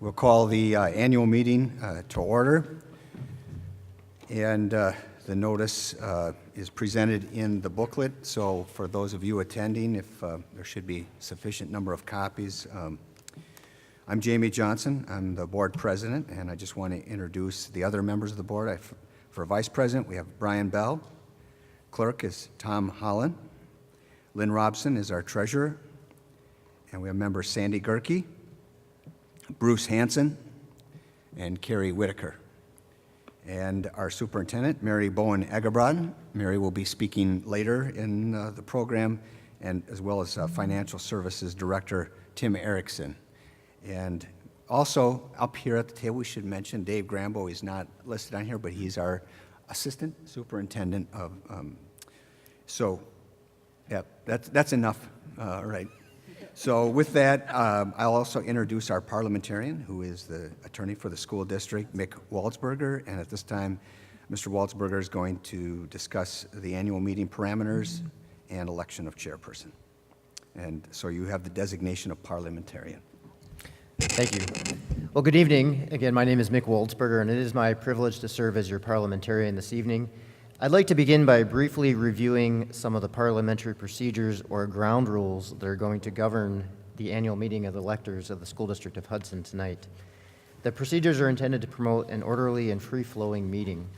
We'll call the annual meeting to order. And the notice is presented in the booklet. So for those of you attending, if there should be sufficient number of copies. I'm Jamie Johnson. I'm the board president, and I just want to introduce the other members of the board. For vice president, we have Brian Bell. Clerk is Tom Holland. Lynn Robson is our treasurer. And we have members Sandy Gerke, Bruce Hanson, and Carrie Whitaker. And our superintendent, Mary Bowen Egebrod. Mary will be speaking later in the program, and as well as Financial Services Director Tim Erickson. And also up here at the table, we should mention Dave Grambo. He's not listed on here, but he's our assistant superintendent of. That's enough, right? So with that, I'll also introduce our parliamentarian, who is the attorney for the school district, Mick Waldsberger. And at this time, Mr. Waldsberger is going to discuss the annual meeting parameters and election of chairperson. And so you have the designation of parliamentarian. Thank you. Well, good evening. Again, my name is Mick Waldsberger, and it is my privilege to serve as your parliamentarian this evening. I'd like to begin by briefly reviewing some of the parliamentary procedures or ground rules that are going to govern the annual meeting of the electors of the School District of Hudson tonight. The procedures are intended to promote an orderly and free-flowing meeting.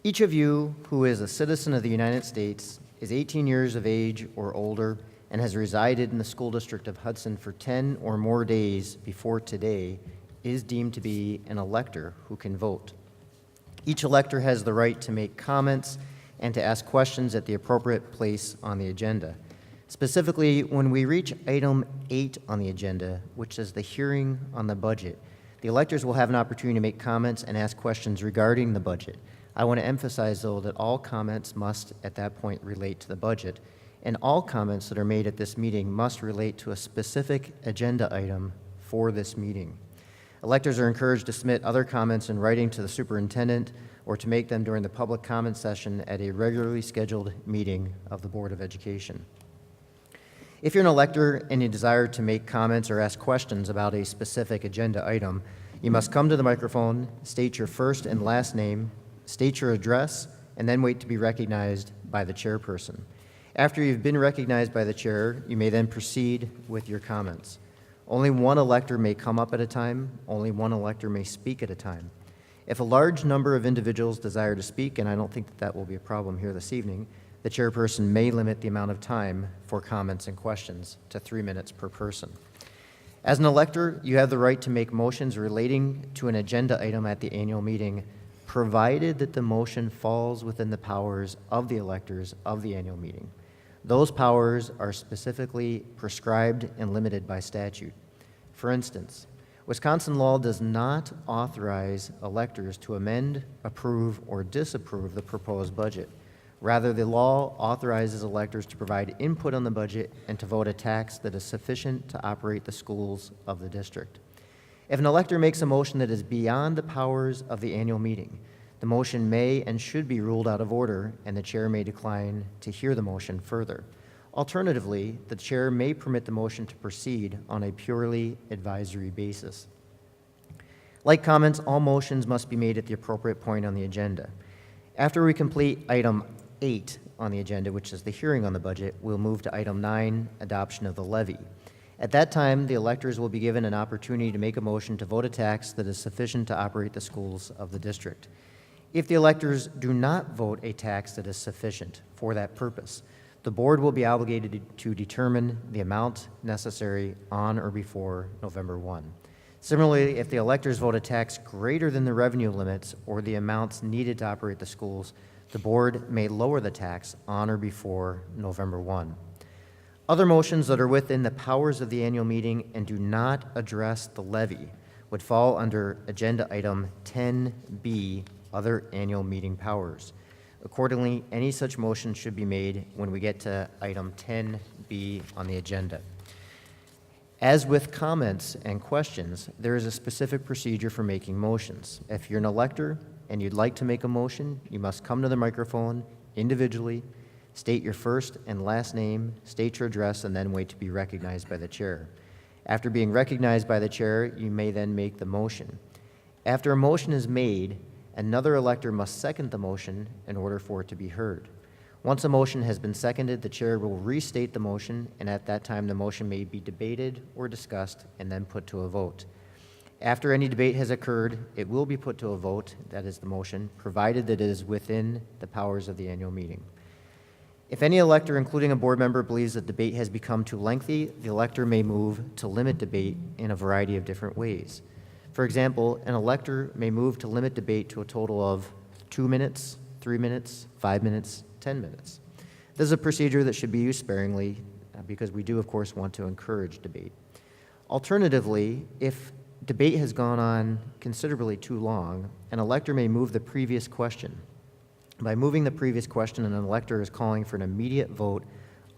Each of you who is a citizen of the United States, is 18 years of age or older, and has resided in the School District of Hudson for 10 or more days before today is deemed to be an elector who can vote. Each elector has the right to make comments and to ask questions at the appropriate place on the agenda. Specifically, when we reach item 8 on the agenda, which is the hearing on the budget, the electors will have an opportunity to make comments and ask questions regarding the budget. I want to emphasize, though, that all comments must, at that point, relate to the budget, and all comments that are made at this meeting must relate to a specific agenda item for this meeting. Electors are encouraged to submit other comments in writing to the superintendent or to make them during the public comment session at a regularly scheduled meeting of the Board of Education. If you're an elector and you desire to make comments or ask questions about a specific agenda item, you must come to the microphone, state your first and last name, state your address, and then wait to be recognized by the chairperson. After you've been recognized by the chair, you may then proceed with your comments. Only one elector may come up at a time. Only one elector may speak at a time. If a large number of individuals desire to speak, and I don't think that will be a problem here this evening, the chairperson may limit the amount of time for comments and questions to 3 minutes per person. As an elector, you have the right to make motions relating to an agenda item at the annual meeting, provided that the motion falls within the powers of the electors of the annual meeting. Those powers are specifically prescribed and limited by statute. For instance, Wisconsin law does not authorize electors to amend, approve, or disapprove the proposed budget. Rather, the law authorizes electors to provide input on the budget and to vote a tax that is sufficient to operate the schools of the district. If an elector makes a motion that is beyond the powers of the annual meeting, the motion may and should be ruled out of order, and the chair may decline to hear the motion further. Alternatively, the chair may permit the motion to proceed on a purely advisory basis. Like comments, all motions must be made at the appropriate point on the agenda. After we complete item 8 on the agenda, which is the hearing on the budget, we'll move to item 9, adoption of the levy. At that time, the electors will be given an opportunity to make a motion to vote a tax that is sufficient to operate the schools of the district. If the electors do not vote a tax that is sufficient for that purpose, the board will be obligated to determine the amount necessary on or before November 1. Similarly, if the electors vote a tax greater than the revenue limits or the amounts needed to operate the schools, the board may lower the tax on or before November 1. Other motions that are within the powers of the annual meeting and do not address the levy would fall under agenda item 10B, other annual meeting powers. Accordingly, any such motion should be made when we get to item 10B on the agenda. As with comments and questions, there is a specific procedure for making motions. If you're an elector and you'd like to make a motion, you must come to the microphone individually, state your first and last name, state your address, and then wait to be recognized by the chair. After being recognized by the chair, you may then make the motion. After a motion is made, another elector must second the motion in order for it to be heard. Once a motion has been seconded, the chair will restate the motion, and at that time the motion may be debated or discussed and then put to a vote. After any debate has occurred, it will be put to a vote, that is the motion, provided that it is within the powers of the annual meeting. If any elector, including a board member, believes that debate has become too lengthy, the elector may move to limit debate in a variety of different ways. For example, an elector may move to limit debate to a total of 2 minutes, 3 minutes, 5 minutes, 10 minutes. This is a procedure that should be used sparingly because we do, of course, want to encourage debate. Alternatively, if debate has gone on considerably too long, an elector may move the previous question. By moving the previous question, an elector is calling for an immediate vote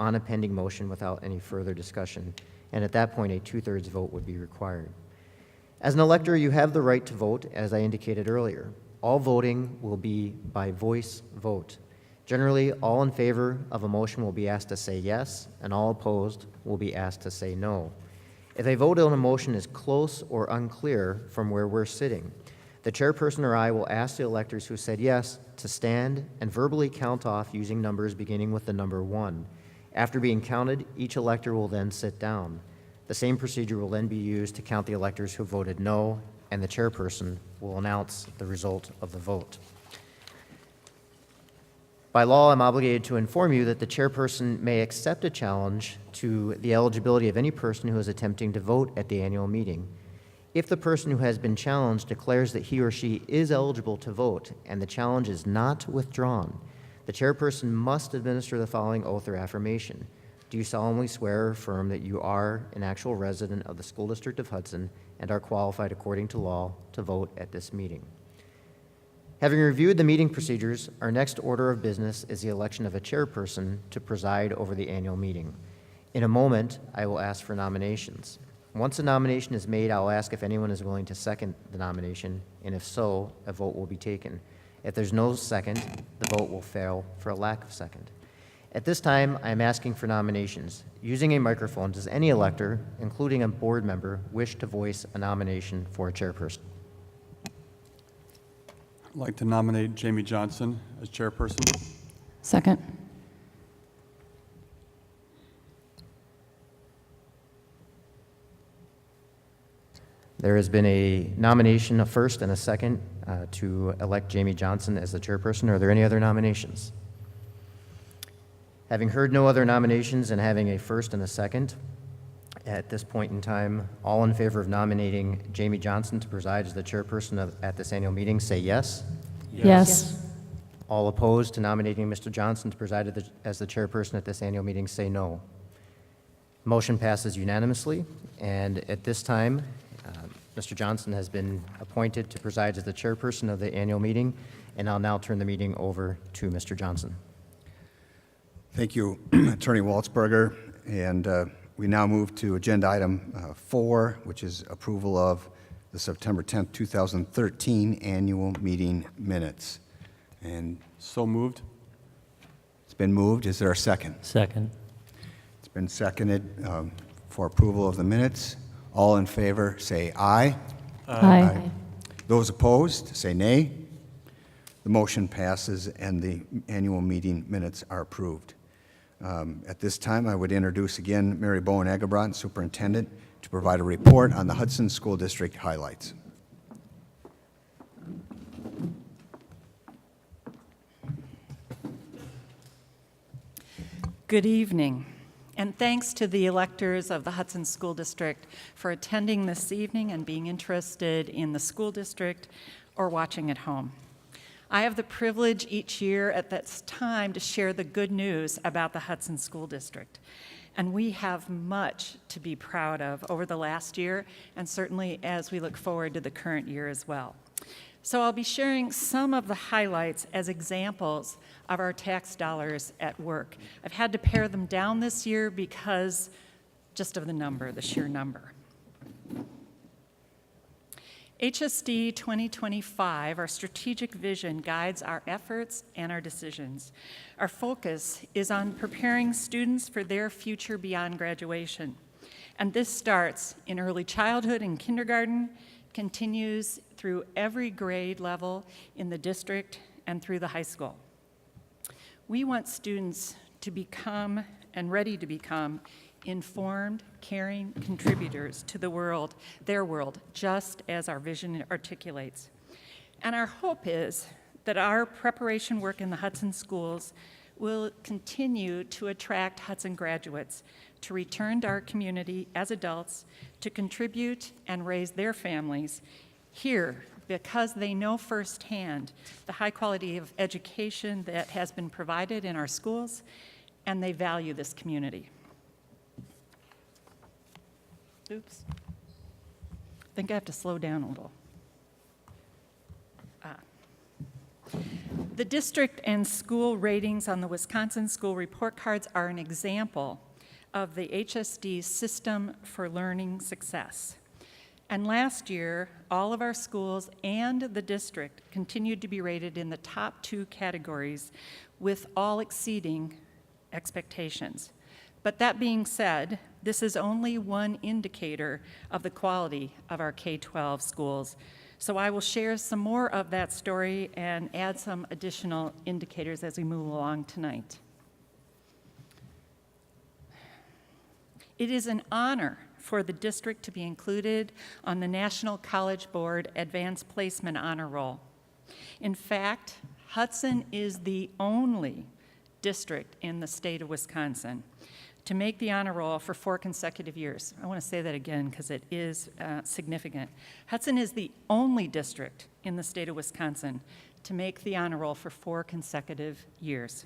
on a pending motion without any further discussion, and at that point, a 2/3 vote would be required. As an elector, you have the right to vote, as I indicated earlier. All voting will be by voice vote. Generally, all in favor of a motion will be asked to say yes, and all opposed will be asked to say no. If a vote on a motion is close or unclear from where we're sitting, the chairperson or I will ask the electors who said yes to stand and verbally count off using numbers beginning with the number 1. After being counted, each elector will then sit down. The same procedure will then be used to count the electors who voted no, and the chairperson will announce the result of the vote. By law, I'm obligated to inform you that the chairperson may accept a challenge to the eligibility of any person who is attempting to vote at the annual meeting. If the person who has been challenged declares that he or she is eligible to vote and the challenge is not withdrawn, the chairperson must administer the following oath or affirmation. Do you solemnly swear or affirm that you are an actual resident of the School District of Hudson and are qualified according to law to vote at this meeting? Having reviewed the meeting procedures, our next order of business is the election of a chairperson to preside over the annual meeting. In a moment, I will ask for nominations. Once a nomination is made, I'll ask if anyone is willing to second the nomination, and if so, a vote will be taken. If there's no second, the vote will fail for a lack of second. At this time, I am asking for nominations. Using a microphone, does any elector, including a board member, wish to voice a nomination for a chairperson? I'd like to nominate Jamie Johnson as chairperson. Second. There has been a nomination, a first and a second, to elect Jamie Johnson as the chairperson. Are there any other nominations? Having heard no other nominations and having a first and a second, at this point in time, all in favor of nominating Jamie Johnson to preside as the chairperson at this annual meeting, say yes. Yes. All opposed to nominating Mr. Johnson to preside as the chairperson at this annual meeting, say no. Motion passes unanimously, and at this time, Mr. Johnson has been appointed to preside as the chairperson of the annual meeting, and I'll now turn the meeting over to Mr. Johnson. Thank you, Attorney Waltzberger. And we now move to agenda item 4, which is approval of the September 10th, 2013 annual meeting minutes. And So moved. it's been moved. Is there a second? Second. It's been seconded for approval of the minutes. All in favor, say aye. Aye. Those opposed, say nay. The motion passes and the annual meeting minutes are approved. At this time, I would introduce again Mary Bowen Egebrant, Superintendent, to provide a report on the Hudson School District highlights. Good evening, and thanks to the electors of the Hudson School District for attending this evening and being interested in the school district or watching at home. I have the privilege each year at this time to share the good news about the Hudson School District. And we have much to be proud of over the last year, and certainly as we look forward to the current year as well. So I'll be sharing some of the highlights as examples of our tax dollars at work. I've had to pare them down this year because just of the number, the sheer number. HSD 2025, our strategic vision, guides our efforts and our decisions. Our focus is on preparing students for their future beyond graduation. And this starts in early childhood and kindergarten, continues through every grade level in the district and through the high school. We want students to become and ready to become informed, caring contributors to the world, their world, just as our vision articulates. And our hope is that our preparation work in the Hudson schools will continue to attract Hudson graduates to return to our community as adults to contribute and raise their families here because they know firsthand the high quality of education that has been provided in our schools, and they value this community. Oops. I think I have to slow down a little. The district and school ratings on the Wisconsin School Report Cards are an example of the HSD's system for learning success. And last year, all of our schools and the district continued to be rated in the top 2 categories, with all exceeding expectations. But that being said, this is only one indicator of the quality of our K-12 schools. So I will share some more of that story and add some additional indicators as we move along tonight. It is an honor for the district to be included on the National College Board Advanced Placement Honor Roll. In fact, Hudson is the only district in the state of Wisconsin to make the honor roll for 4 consecutive years. I want to say that again because it is significant. Hudson is the only district in the state of Wisconsin to make the honor roll for 4 consecutive years.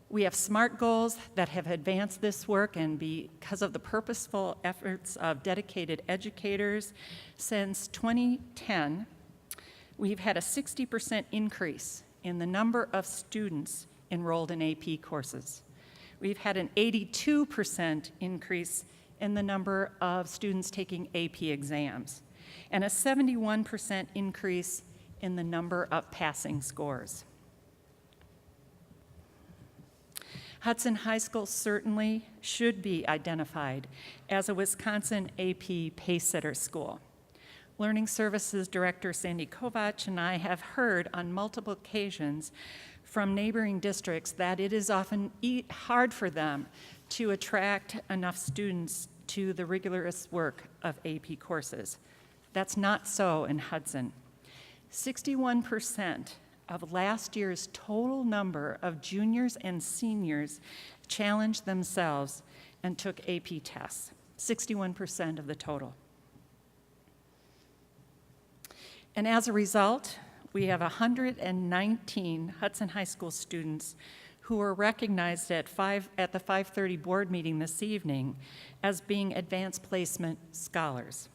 We have SMART goals that have advanced this work, and because of the purposeful efforts of dedicated educators, since 2010, we've had a 60% increase in the number of students enrolled in AP courses. We've had an 82% increase in the number of students taking AP exams, and a 71% increase in the number of passing scores. Hudson High School certainly should be identified as a Wisconsin AP pacesetter school. Learning Services Director Sandy Kovach and I have heard on multiple occasions from neighboring districts that it is often hard for them to attract enough students to the rigorous work of AP courses. That's not so in Hudson. 61% of last year's total number of juniors and seniors challenged themselves and took AP tests, 61% of the total. And as a result, we have 119 Hudson High School students who were recognized at the 5:30 board meeting this evening as being advanced placement scholars.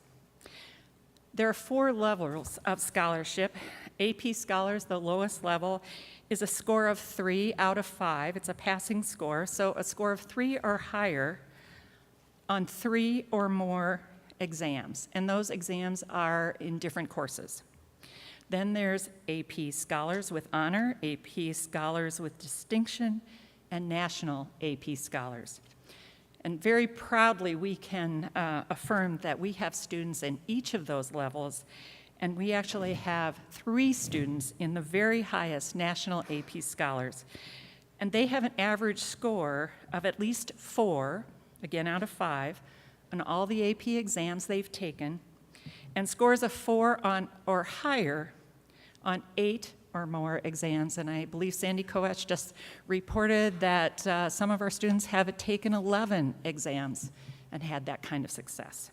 There are 4 levels of scholarship. AP Scholars, the lowest level, is a score of 3 out of 5. It's a passing score, so a score of 3 or higher on 3 or more exams, and those exams are in different courses. Then there's AP Scholars with Honor, AP Scholars with Distinction, and National AP Scholars. And very proudly, we can affirm that we have students in each of those levels, and we actually have 3 students in the very highest National AP Scholars. And they have an average score of at least 4, again out of 5, on all the AP exams they've taken, and scores of 4 on or higher on 8 or more exams. And I believe Sandy Kovach just reported that some of our students have taken 11 exams and had that kind of success.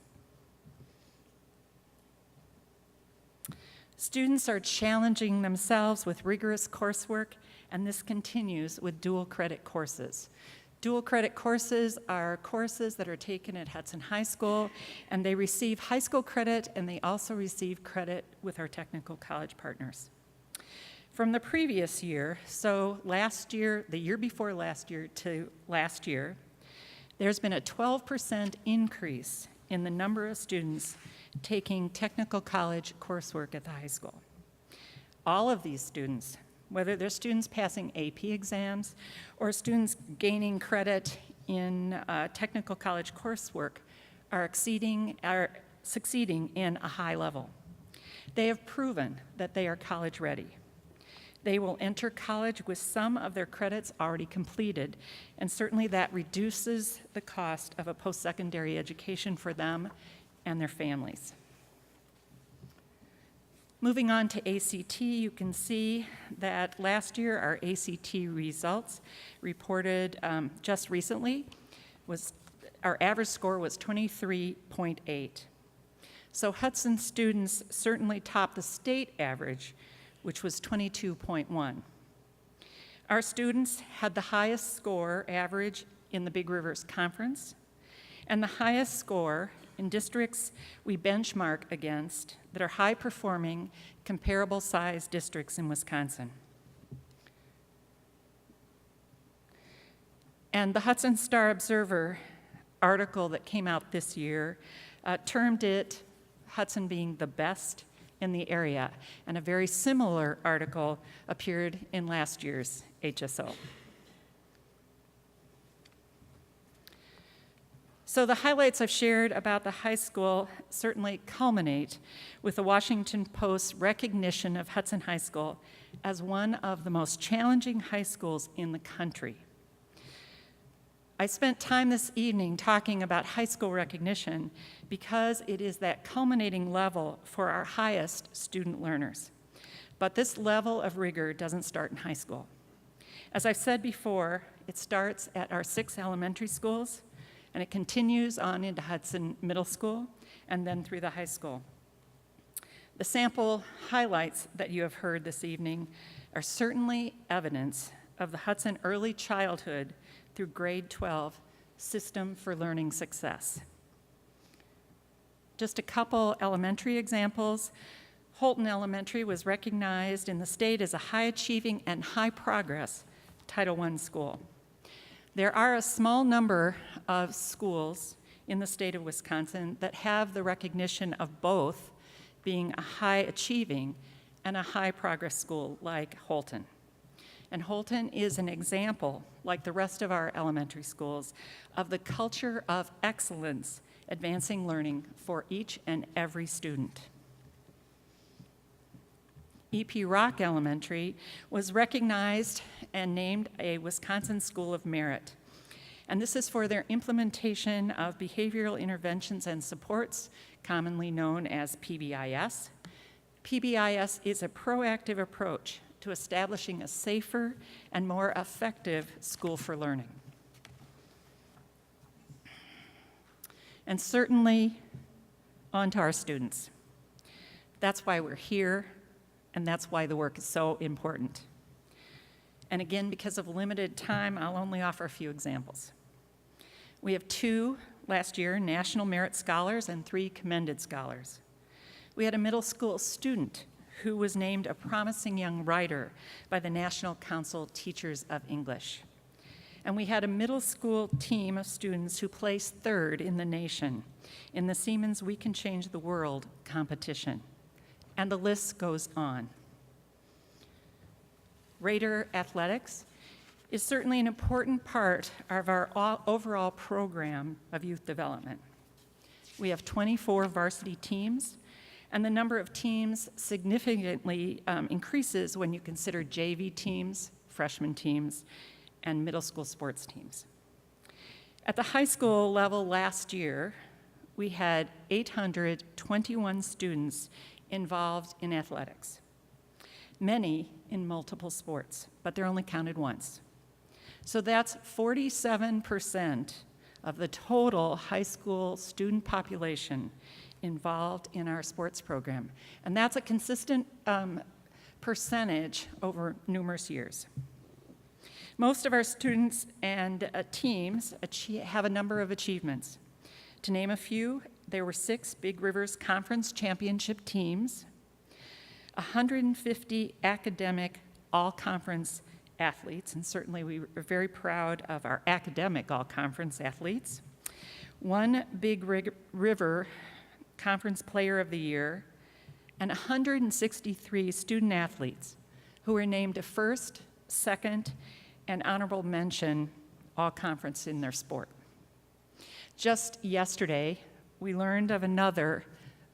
Students are challenging themselves with rigorous coursework, and this continues with dual credit courses. Dual credit courses are courses that are taken at Hudson High School, and they receive high school credit, and they also receive credit with our technical college partners. From the previous year, so last year, the year before last year to last year, there's been a 12% increase in the number of students taking technical college coursework at the high school. All of these students, whether they're students passing AP exams or students gaining credit in technical college coursework, are succeeding in a high level. They have proven that they are college ready. They will enter college with some of their credits already completed, and certainly that reduces the cost of a post-secondary education for them and their families. Moving on to ACT, you can see that last year our ACT results reported just recently our average score was 23.8. So Hudson students certainly topped the state average, which was 22.1. Our students had the highest score average in the Big Rivers Conference, and the highest score in districts we benchmark against that are high-performing, comparable-sized districts in Wisconsin. And the Hudson Star-Observer article that came out this year termed it Hudson being the best in the area, and a very similar article appeared in last year's HSO. So the highlights I've shared about the high school certainly culminate with the Washington Post's recognition of Hudson High School as one of the most challenging high schools in the country. I spent time this evening talking about high school recognition because it is that culminating level for our highest student learners. But this level of rigor doesn't start in high school. As I've said before, it starts at our 6 elementary schools, and it continues on into Hudson Middle School, and then through the high school. The sample highlights that you have heard this evening are certainly evidence of the Hudson early childhood through grade 12 system for learning success. Just a couple elementary examples. Holton Elementary was recognized in the state as a high-achieving and high-progress Title I school. There are a small number of schools in the state of Wisconsin that have the recognition of both being a high-achieving and a high-progress school like Holton. And Holton is an example, like the rest of our elementary schools, of the culture of excellence advancing learning for each and every student. E.P. Rock Elementary was recognized and named a Wisconsin School of Merit. And this is for their implementation of behavioral interventions and supports, commonly known as PBIS. PBIS is a proactive approach to establishing a safer and more effective school for learning. And certainly, on to our students. That's why we're here, and that's why the work is so important. And again, because of limited time, I'll only offer a few examples. We have 2 last year National Merit Scholars and 3 Commended Scholars. We had a middle school student who was named a promising young writer by the National Council Teachers of English. And we had a middle school team of students who placed 3rd in the nation in the Siemens We Can Change the World competition. And the list goes on. Raider Athletics is certainly an important part of our overall program of youth development. We have 24 varsity teams, and the number of teams significantly increases when you consider JV teams, freshman teams, and middle school sports teams. At the high school level last year, we had 821 students involved in athletics, many in multiple sports, but they're only counted once. So that's 47% of the total high school student population involved in our sports program. And that's a consistent percentage over numerous years. Most of our students and teams have a number of achievements. To name a few, there were 6 Big Rivers Conference championship teams, 150 academic all-conference athletes, and certainly we are very proud of our academic all-conference athletes, 1 Big River Conference Player of the Year, and 163 student athletes who were named a first, second, and honorable mention all-conference in their sport. Just yesterday, we learned of another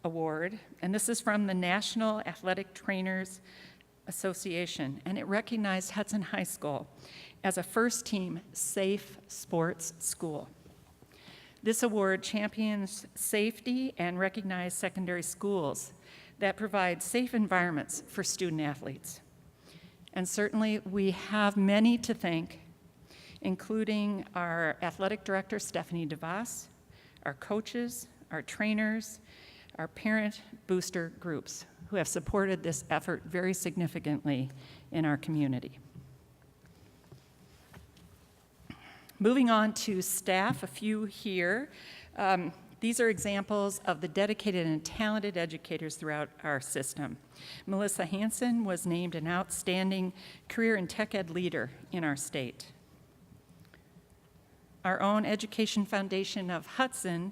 award, and this is from the National Athletic Trainers Association, and it recognized Hudson High School as a first-team safe sports school. This award champions safety and recognizes secondary schools that provide safe environments for student athletes. And certainly we have many to thank, including our athletic director, Stephanie DeVos, our coaches, our trainers, our parent booster groups who have supported this effort very significantly in our community. Moving on to staff, a few here. These are examples of the dedicated and talented educators throughout our system. Melissa Hansen was named an outstanding career and tech ed leader in our state. Our own Education Foundation of Hudson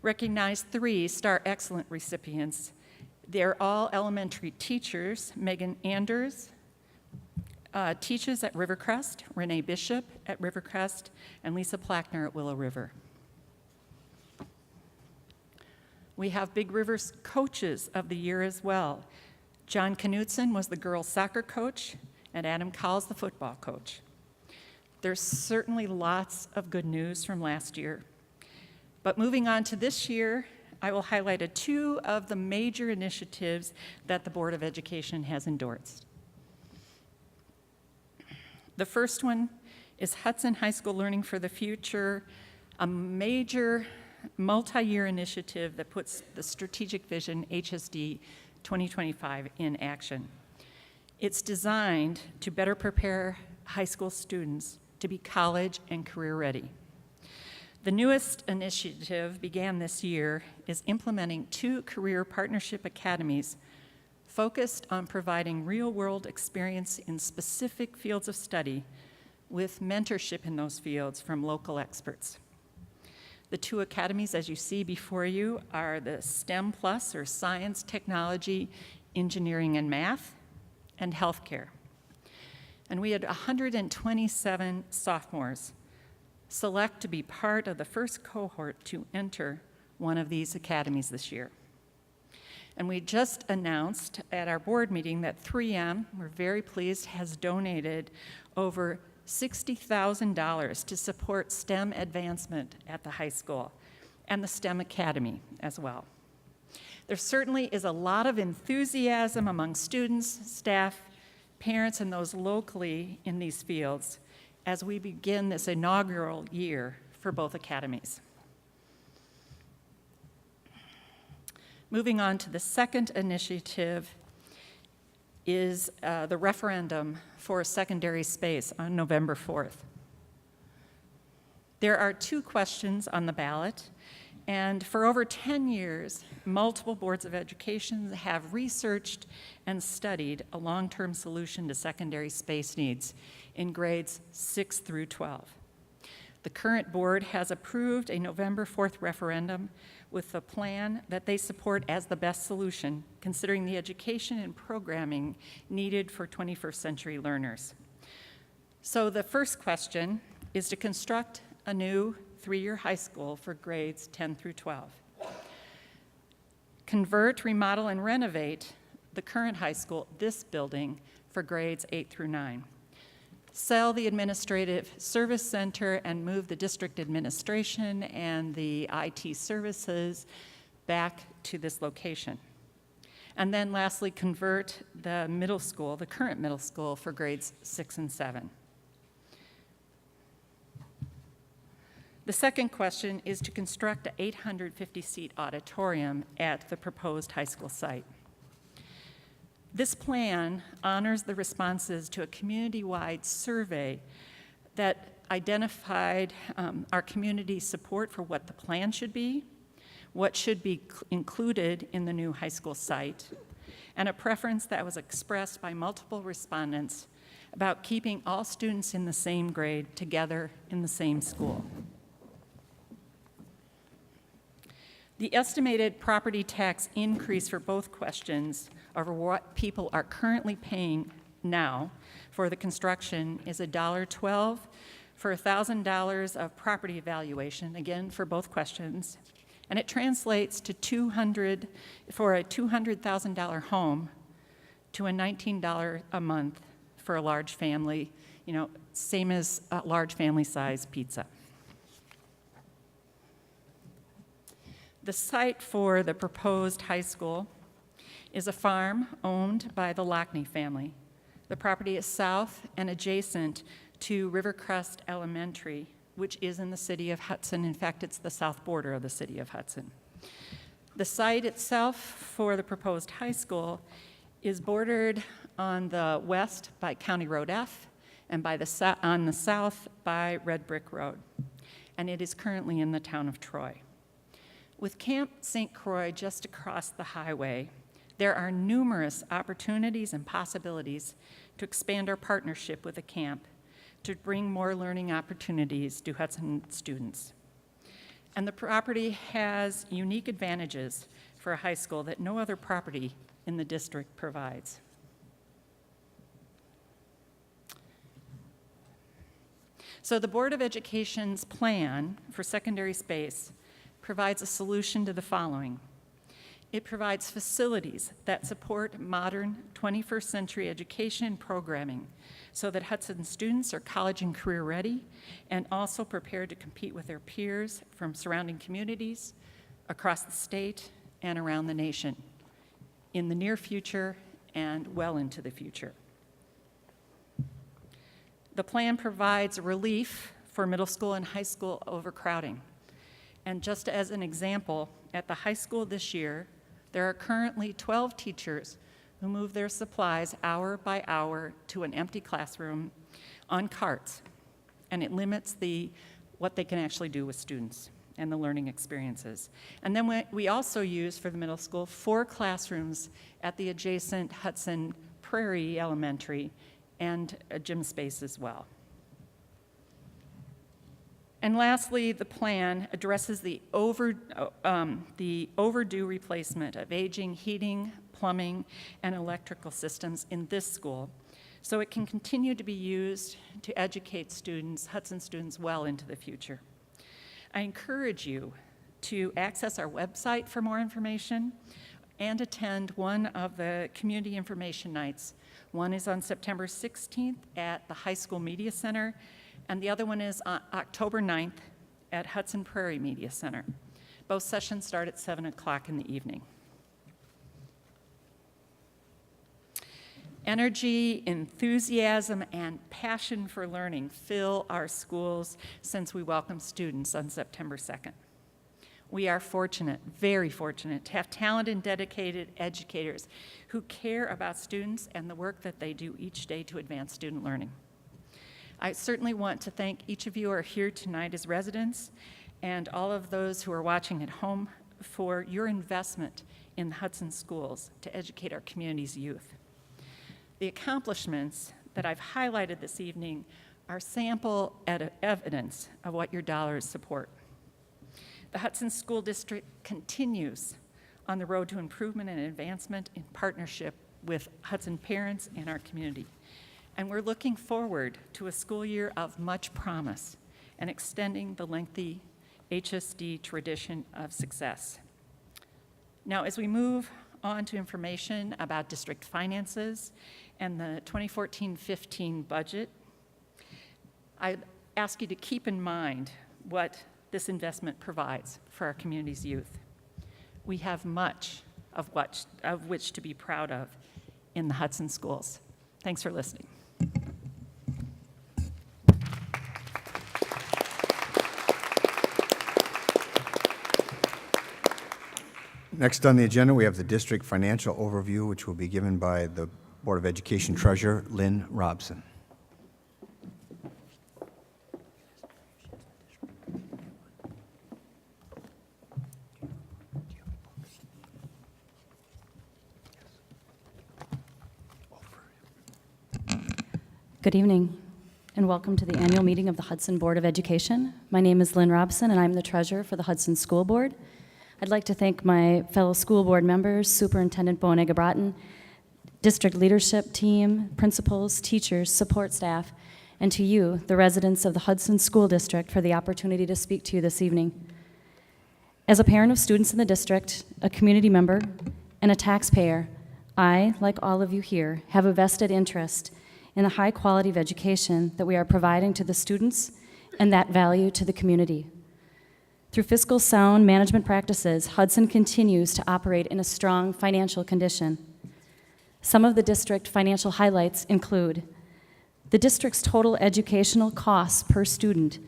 recognized 3 Star Excellent recipients. They're all elementary teachers. Megan Anders teaches at Rivercrest, Renee Bishop at Rivercrest, and Lisa Plackner at Willow River. We have Big River's Coaches of the Year as well. John Knutson was the girls' soccer coach, and Adam Cowles the football coach. There's certainly lots of good news from last year. But moving on to this year, I will highlight 2 of the major initiatives that the Board of Education has endorsed. The first one is Hudson High School Learning for the Future, a major multi-year initiative that puts the strategic vision HSD 2025 in action. It's designed to better prepare high school students to be college and career ready. The newest initiative began this year is implementing 2 career partnership academies focused on providing real-world experience in specific fields of study with mentorship in those fields from local experts. The 2 academies, as you see before you, are the STEM Plus, or Science, Technology, Engineering, and Math, and Healthcare. And we had 127 sophomores select to be part of the first cohort to enter one of these academies this year. And we just announced at our board meeting that 3M, we're very pleased, has donated over $60,000 to support STEM advancement at the high school and the STEM Academy as well. There certainly is a lot of enthusiasm among students, staff, parents, and those locally in these fields as we begin this inaugural year for both academies. Moving on to the second initiative is the referendum for secondary space on November 4th. There are 2 questions on the ballot, and for over 10 years, multiple boards of education have researched and studied a long-term solution to secondary space needs in grades 6 through 12. The current board has approved a November 4th referendum with a plan that they support as the best solution, considering the education and programming needed for 21st century learners. So the first question is to construct a new 3-year high school for grades 10 through 12. Convert, remodel, and renovate the current high school, this building, for grades 8 through 9. Sell the administrative service center and move the district administration and the IT services back to this location. And then lastly, convert the middle school, the current middle school, for grades 6 and 7. The second question is to construct an 850-seat auditorium at the proposed high school site. This plan honors the responses to a community-wide survey that identified our community support for what the plan should be, what should be included in the new high school site, and a preference that was expressed by multiple respondents about keeping all students in the same grade together in the same school. The estimated property tax increase for both questions over what people are currently paying now for the construction is $1.12 for $1,000 of property evaluation, again for both questions, And it translates to for a $200,000 home to a $19 a month for a large family, same as a large family size pizza. The site for the proposed high school is a farm owned by the Lockney family. The property is south and adjacent to Rivercrest Elementary, which is in the city of Hudson. In fact, it's the south border of the city of Hudson. The site itself for the proposed high school is bordered on the west by County Road F and on the south by Red Brick Road, and it is currently in the town of Troy. With Camp St. Croix just across the highway, there are numerous opportunities and possibilities to expand our partnership with the camp to bring more learning opportunities to Hudson students. And the property has unique advantages for a high school that no other property in the district provides. So the Board of Education's plan for secondary space provides a solution to the following. It provides facilities that support modern 21st century education and programming so that Hudson students are college and career ready and also prepared to compete with their peers from surrounding communities across the state and around the nation in the near future and well into the future. The plan provides relief for middle school and high school overcrowding. And just as an example, at the high school this year, there are currently 12 teachers who move their supplies hour by hour to an empty classroom on carts, and it limits what they can actually do with students and the learning experiences. And then we also use, for the middle school, 4 classrooms at the adjacent Hudson Prairie Elementary and a gym space as well. And lastly, the plan addresses the overdue replacement of aging heating, plumbing, and electrical systems in this school, so it can continue to be used to educate students, Hudson students, well into the future. I encourage you to access our website for more information and attend one of the community information nights. One is on September 16th at the High School Media Center, and the other one is on October 9th at Hudson Prairie Media Center. Both sessions start at 7 o'clock in the evening. Energy, enthusiasm, and passion for learning fill our schools since we welcomed students on September 2nd. We are fortunate, very fortunate, to have talented and dedicated educators who care about students and the work that they do each day to advance student learning. I certainly want to thank each of you who are here tonight as residents and all of those who are watching at home for your investment in the Hudson schools to educate our community's youth. The accomplishments that I've highlighted this evening are sample evidence of what your dollars support. The Hudson School District continues on the road to improvement and advancement in partnership with Hudson parents and our community. And we're looking forward to a school year of much promise and extending the lengthy HSD tradition of success. Now, as we move on to information about district finances and the 2014-15 budget, I ask you to keep in mind what this investment provides for our community's youth. We have much of which to be proud of in the Hudson schools. Thanks for listening. Next on the agenda, we have the district financial overview, which will be given by the Board of Education Treasurer, Lynn Robson. Good evening, and welcome to the annual meeting of the Hudson Board of Education. My name is Lynn Robson, and I'm the treasurer for the Hudson School Board. I'd like to thank my fellow school board members, Superintendent Boanega Broughton, district leadership team, principals, teachers, support staff, and to you, the residents of the Hudson School District, for the opportunity to speak to you this evening. As a parent of students in the district, a community member, and a taxpayer, I, like all of you here, have a vested interest in the high quality of education that we are providing to the students and that value to the community. Through fiscal sound management practices, Hudson continues to operate in a strong financial condition. Some of the district financial highlights include the district's total educational costs per student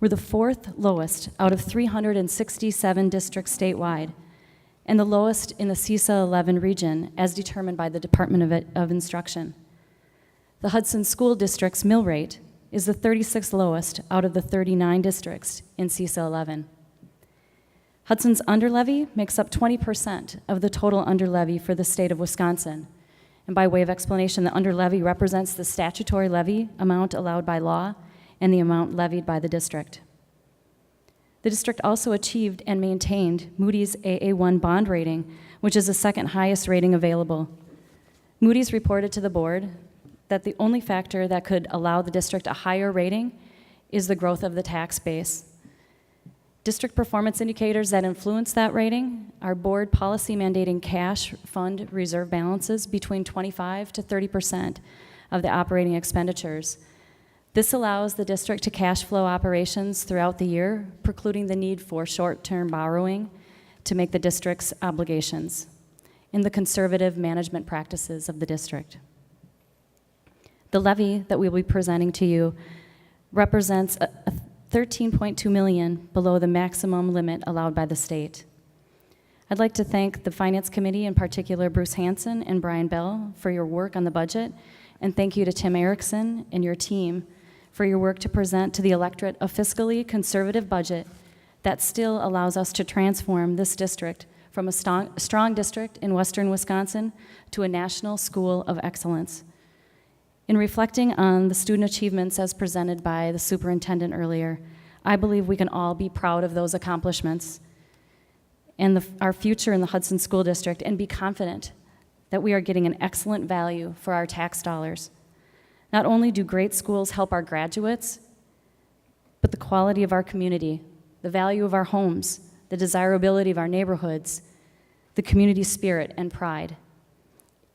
were the 4th lowest out of 367 districts statewide, and the lowest in the CISA 11 region as determined by the Department of Instruction. The Hudson School District's mill rate is the 36th lowest out of the 39 districts in CISA 11. Hudson's underlevy makes up 20% of the total underlevy for the state of Wisconsin. And by way of explanation, the underlevy represents the statutory levy amount allowed by law and the amount levied by the district. The district also achieved and maintained Moody's AA1 bond rating, which is the second highest rating available. Moody's reported to the board that the only factor that could allow the district a higher rating is the growth of the tax base. District performance indicators that influence that rating are board policy mandating cash fund reserve balances between 25 to 30% of the operating expenditures. This allows the district to cash flow operations throughout the year, precluding the need for short-term borrowing to make the district's obligations in the conservative management practices of the district. The levy that we will be presenting to you represents a $13.2 million below the maximum limit allowed by the state. I'd like to thank the Finance Committee, in particular Bruce Hanson and Brian Bell, for your work on the budget, and thank you to Tim Erickson and your team for your work to present to the electorate a fiscally conservative budget that still allows us to transform this district from a strong district in western Wisconsin to a national school of excellence. In reflecting on the student achievements as presented by the superintendent earlier, I believe we can all be proud of those accomplishments and our future in the Hudson School District, and be confident that we are getting an excellent value for our tax dollars. Not only do great schools help our graduates, but the quality of our community, the value of our homes, the desirability of our neighborhoods, the community spirit and pride.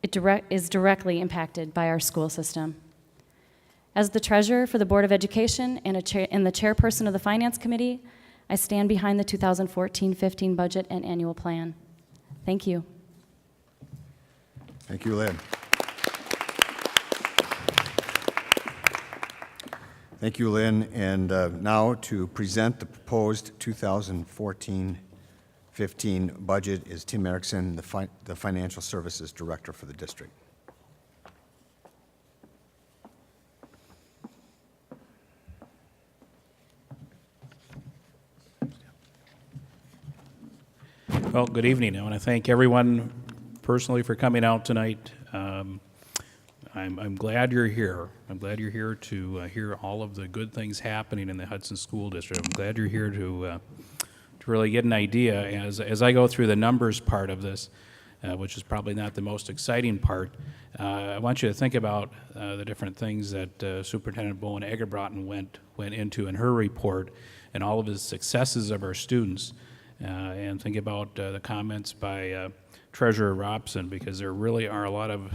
It is directly impacted by our school system. As the treasurer for the Board of Education and the chairperson of the Finance Committee, I stand behind the 2014-15 budget and annual plan. Thank you. Thank you, Lynn. Thank you, Lynn. And now to present the proposed 2014-15 budget is Tim Erickson, the Financial Services Director for the district. Well, good evening. I want to thank everyone personally for coming out tonight. I'm glad you're here. I'm glad you're here to hear all of the good things happening in the Hudson School District. I'm glad you're here to really get an idea. As I go through the numbers part of this, which is probably not the most exciting part, I want you to think about the different things that Superintendent Bowen Egerbrotten went into in her report, and all of his successes of our students. And think about the comments by Treasurer Robson, because there really are a lot of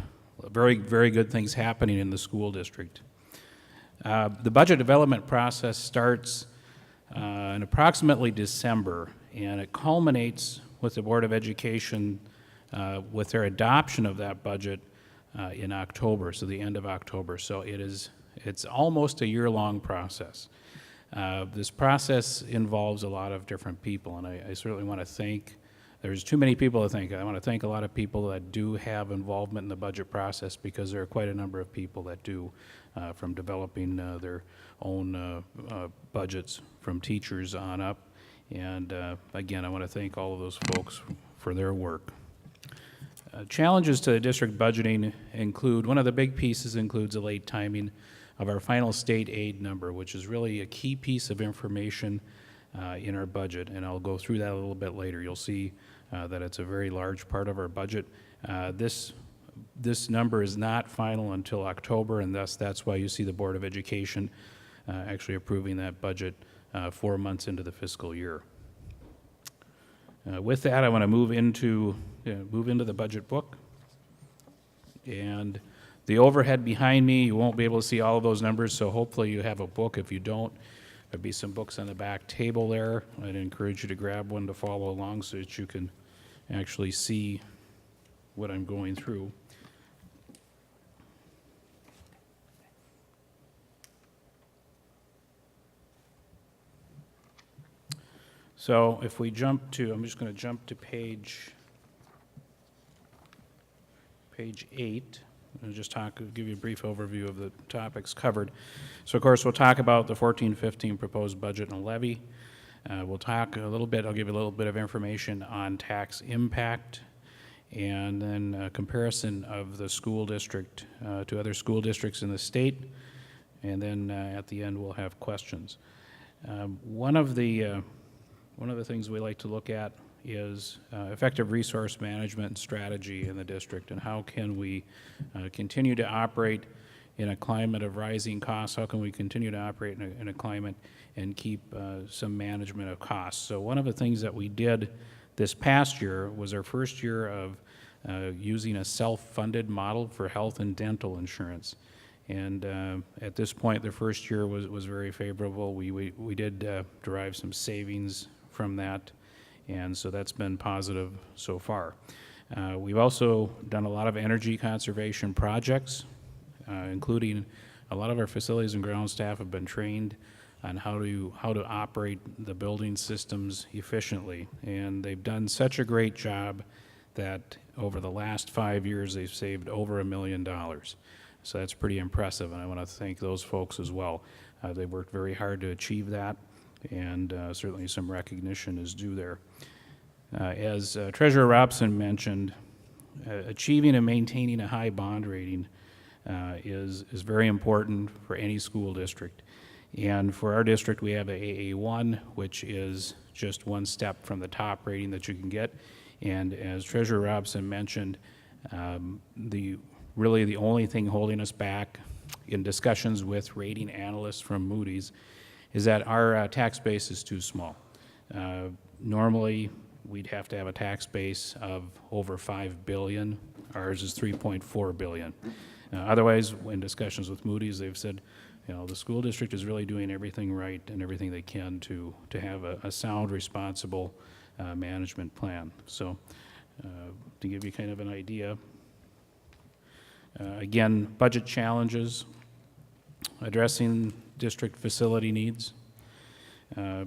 very, very good things happening in the school district. The budget development process starts in approximately December, and it culminates with the Board of Education with their adoption of that budget in October, so the end of October. So it's almost a year-long process. This process involves a lot of different people, and I certainly want to thank, there's too many people to thank. I want to thank a lot of people that do have involvement in the budget process, because there are quite a number of people that do, from developing their own budgets from teachers on up. And again, I want to thank all of those folks for their work. Challenges to the district budgeting include, one of the big pieces includes a late timing of our final state aid number, which is really a key piece of information in our budget, and I'll go through that a little bit later. You'll see that it's a very large part of our budget. This number is not final until October, and thus that's why you see the Board of Education actually approving that budget 4 months into the fiscal year. With that, I want to move into the budget book. And the overhead behind me, you won't be able to see all of those numbers, so hopefully you have a book. If you don't, there'll be some books on the back table there. I'd encourage you to grab one to follow along so that you can actually see what I'm going through. So if we jump to, I'm just going to jump to page 8, and just give you a brief overview of the topics covered. So of course, we'll talk about the 14-15 proposed budget and levy. We'll talk a little bit, I'll give you a little bit of information on tax impact, and then a comparison of the school district to other school districts in the state, and then at the end we'll have questions. One of the things we like to look at is effective resource management strategy in the district, and how can we continue to operate in a climate of rising costs? How can we continue to operate in a climate and keep some management of costs? So one of the things that we did this past year was our first year of using a self-funded model for health and dental insurance. And at this point, the first year was very favorable. We did derive some savings from that, and so that's been positive so far. We've also done a lot of energy conservation projects, including a lot of our facilities and ground staff have been trained on how to operate the building systems efficiently, and they've done such a great job that over the last 5 years they've saved over $1 million. So that's pretty impressive, and I want to thank those folks as well. They worked very hard to achieve that, and certainly some recognition is due there. As Treasurer Robson mentioned, achieving and maintaining a high bond rating is very important for any school district. And for our district, we have a AA1, which is just one step from the top rating that you can get. And as Treasurer Robson mentioned, really the only thing holding us back in discussions with rating analysts from Moody's is that our tax base is too small. Normally, we'd have to have a tax base of over $5 billion. Ours is $3.4 billion. Otherwise, in discussions with Moody's, they've said, the school district is really doing everything right and everything they can to have a sound, responsible management plan. So, to give you kind of an idea, again, budget challenges, addressing district facility needs,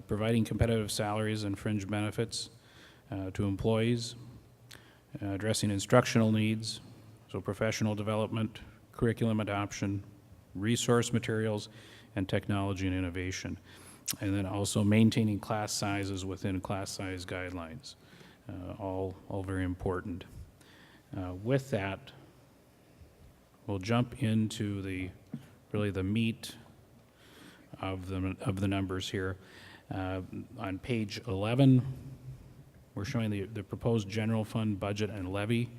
providing competitive salaries and fringe benefits to employees, addressing instructional needs, so professional development, curriculum adoption, resource materials, and technology and innovation. And then also maintaining class sizes within class size guidelines, all very important. With that, we'll jump into the meat of the numbers here. On page 11, we're showing the proposed general fund budget and levy,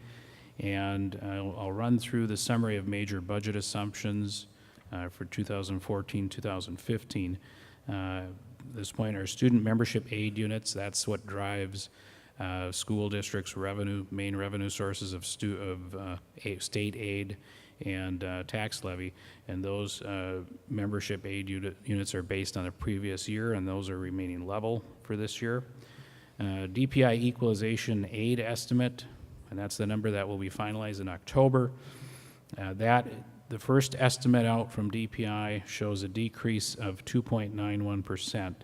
and I'll run through the summary of major budget assumptions for 2014-2015. At this point, our student membership aid units, that's what drives school districts' main revenue sources of state aid and tax levy, and those membership aid units are based on the previous year, and those are remaining level for this year. DPI equalization aid estimate, and that's the number that will be finalized in October. The first estimate out from DPI shows a decrease of 2.91%,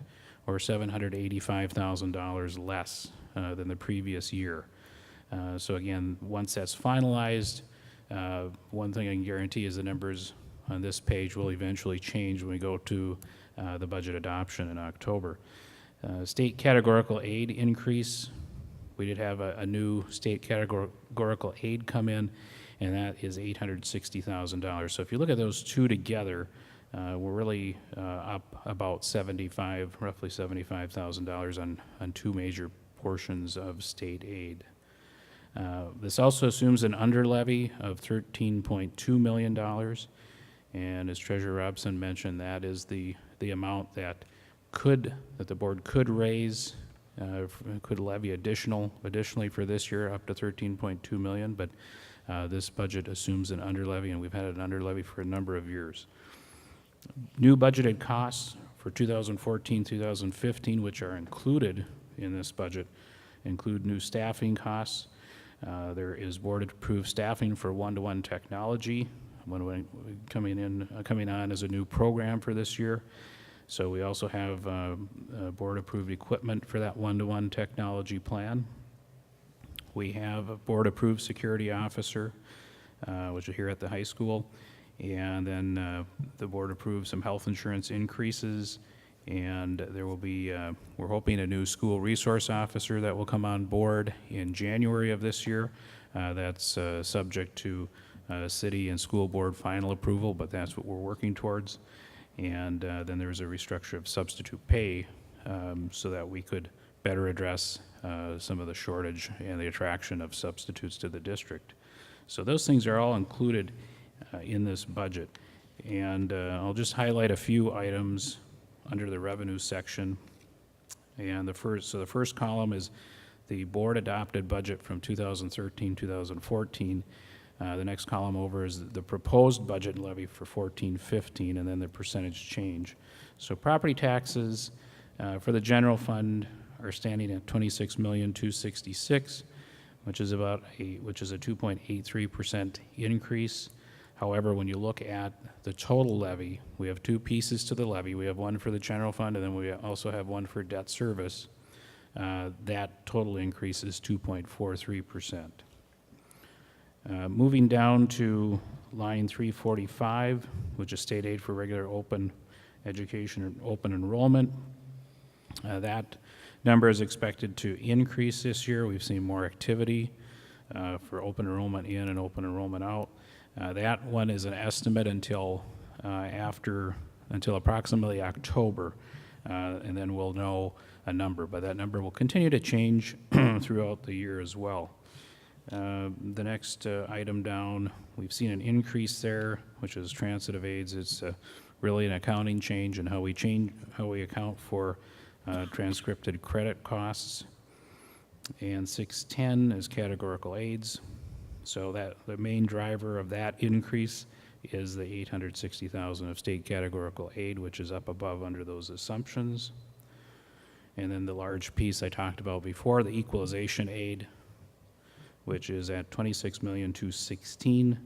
or $785,000 less than the previous year. So again, once that's finalized, one thing I can guarantee is the numbers on this page will eventually change when we go to the budget adoption in October. State categorical aid increase. We did have a new state categorical aid come in, and that is $860,000. So if you look at those two together, we're really up about roughly $75,000 on two major portions of state aid. This also assumes an underlevy of $13.2 million, and as Treasurer Robson mentioned, that is the amount that the board could raise could levy additionally for this year up to 13.2 million, but this budget assumes an under levy, and we've had an under levy for a number of years. New budgeted costs for 2014, 2015, which are included in this budget, include new staffing costs. There is board-approved staffing for one-to-one technology, coming on as a new program for this year. So we also have board-approved equipment for that one-to-one technology plan. We have a board-approved security officer, which is here at the high school. And then the board approved some health insurance increases, and there will be, we're hoping, a new school resource officer that will come on board in January of this year. That's subject to city and school board final approval, but that's what we're working towards. And then there's a restructure of substitute pay so that we could better address some of the shortage and the attraction of substitutes to the district. So those things are all included in this budget. And I'll just highlight a few items under the revenue section. And the first column is the board adopted budget from 2013, 2014. The next column over is the proposed budget levy for 14-15, and then the percentage change. So property taxes for the general fund are standing at $26,266,000, which is a 2.83% increase. However, when you look at the total levy, we have two pieces to the levy. We have one for the general fund, and then we also have one for debt service. That total increase is 2.43%. Moving down to line 345, which is state aid for regular open education and open enrollment. That number is expected to increase this year. We've seen more activity for open enrollment in and open enrollment out. That one is an estimate until approximately October, and then we'll know a number. But that number will continue to change throughout the year as well. The next item down, we've seen an increase there, which is transitive aids. It's really an accounting change in how we account for transcripted credit costs. And 610 is categorical aids. So that the main driver of that increase is the $860,000 of state categorical aid, which is up above under those assumptions. And then the large piece I talked about before, the equalization aid, which is at $26,216,000,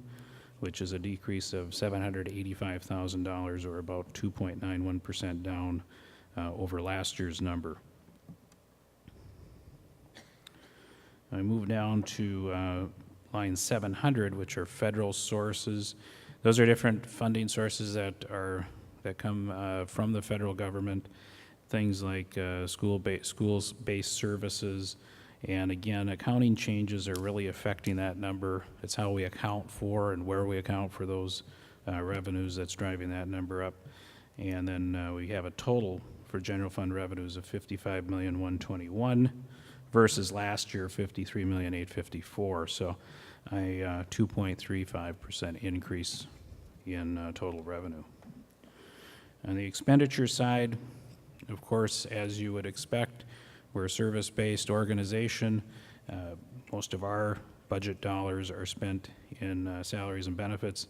which is a decrease of $785,000, or about 2.91% down over last year's number. I move down to line 700, which are federal sources. Those are different funding sources that come from the federal government, things like schools-based services. And again, accounting changes are really affecting that number. It's how we account for and where we account for those revenues that's driving that number up. And then we have a total for general fund revenues of $55,121,000 versus last year $53,854,000. So a 2.35% increase in total revenue. On the expenditure side, of course, as you would expect, we're a service-based organization. Most of our budget dollars are spent in salaries and benefits.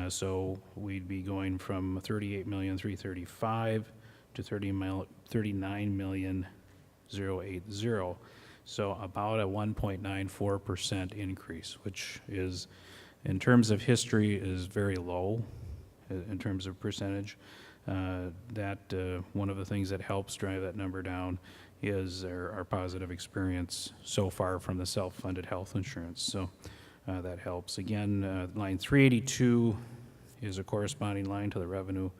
So we'd be going from $38,335,000 to $39,080,000. So about a 1.94% increase, which is, in terms of history, is very low in terms of percentage. One of the things that helps drive that number down is our positive experience so far from the self-funded health insurance. So that helps. Again, line 382 is a corresponding line to the revenue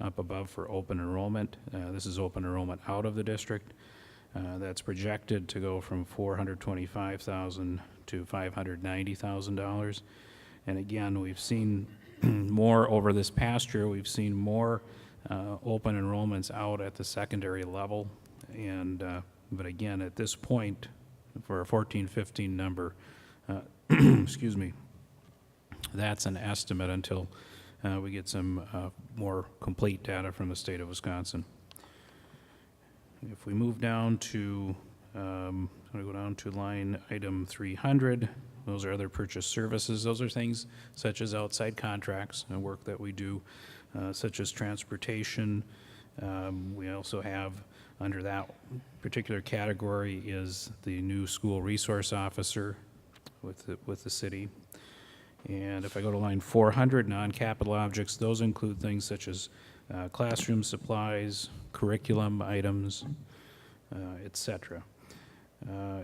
up above for open enrollment. This is open enrollment out of the district. That's projected to go from $425,000 to $590,000. And again, we've seen more over this past year. We've seen more open enrollments out at the secondary level. And but again, at this point, for a 14-15 number, excuse me, that's an estimate until we get some more complete data from the state of Wisconsin. If we move down to, I'm going to go down to line item 300, those are other purchase services. Those are things such as outside contracts and work that we do, such as transportation. We also have, under that particular category, is the new school resource officer with the city. And if I go to line 400, non-capital objects, those include things such as classroom supplies, curriculum items, et cetera.